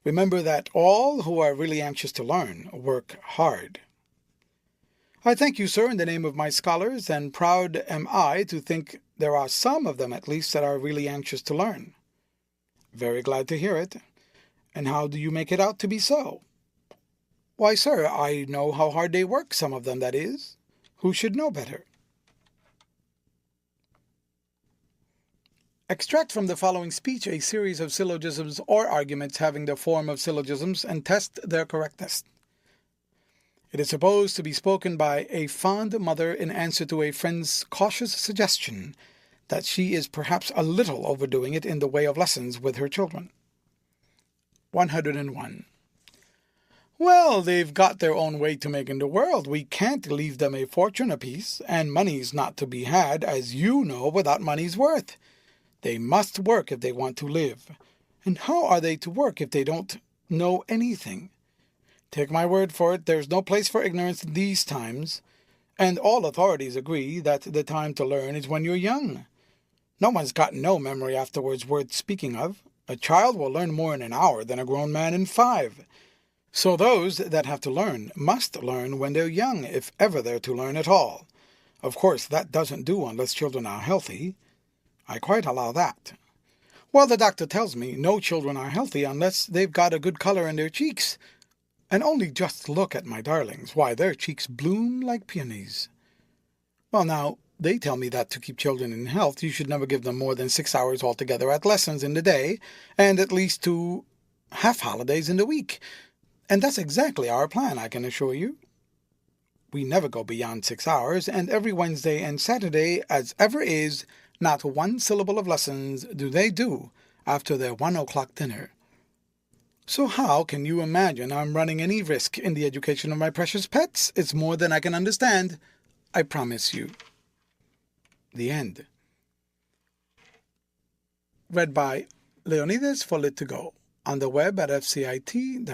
Remember that all who are really anxious to learn work hard. I thank you, sir, in the name of my scholars, and proud am I to think there are some of them at least that are really anxious to learn. Very glad to hear it. And how do you make it out to be so? Why, sir, I know how hard they work, some of them, that is. Who should know better? Extract from the following speech a series of syllogisms or arguments having the form of syllogisms and test their correctness. It is supposed to be spoken by a fond mother in answer to a friend's cautious suggestion that she is perhaps a little overdoing it in the way of lessons with her children. 101. Well, they've got their own way to make in the world. We can't leave them a fortune apiece, and money's not to be had, as you know, without money's worth. They must work if they want to live. And how are they to work if they don't know anything? Take my word for it, there's no place for ignorance in these times, and all authorities agree that the time to learn is when you're young. No one's got no memory afterwards worth speaking of. A child will learn more in an hour than a grown man in 5. So those that have to learn must learn when they're young, if ever they're to learn at all. Of course, that doesn't do unless children are healthy. I quite allow that. Well, the doctor tells me no children are healthy unless they've got a good color in their cheeks. And only just look at my darlings. Why, their cheeks bloom like peonies. Well, now, they tell me that to keep children in health, you should never give them more than 6 hours altogether at lessons in the day, and at least 2 half-holidays in the week. And that's exactly our plan, I can assure you. We never go beyond 6 hours, and every Wednesday and Saturday, as ever is, not one syllable of lessons do they do after their 1 o'clock dinner. So how can you imagine I'm running any risk in the education of my precious pets? It's more than I can understand, I promise you. The end. Read by Leonidas for Lit2Go on the web at fcit.usf.edu.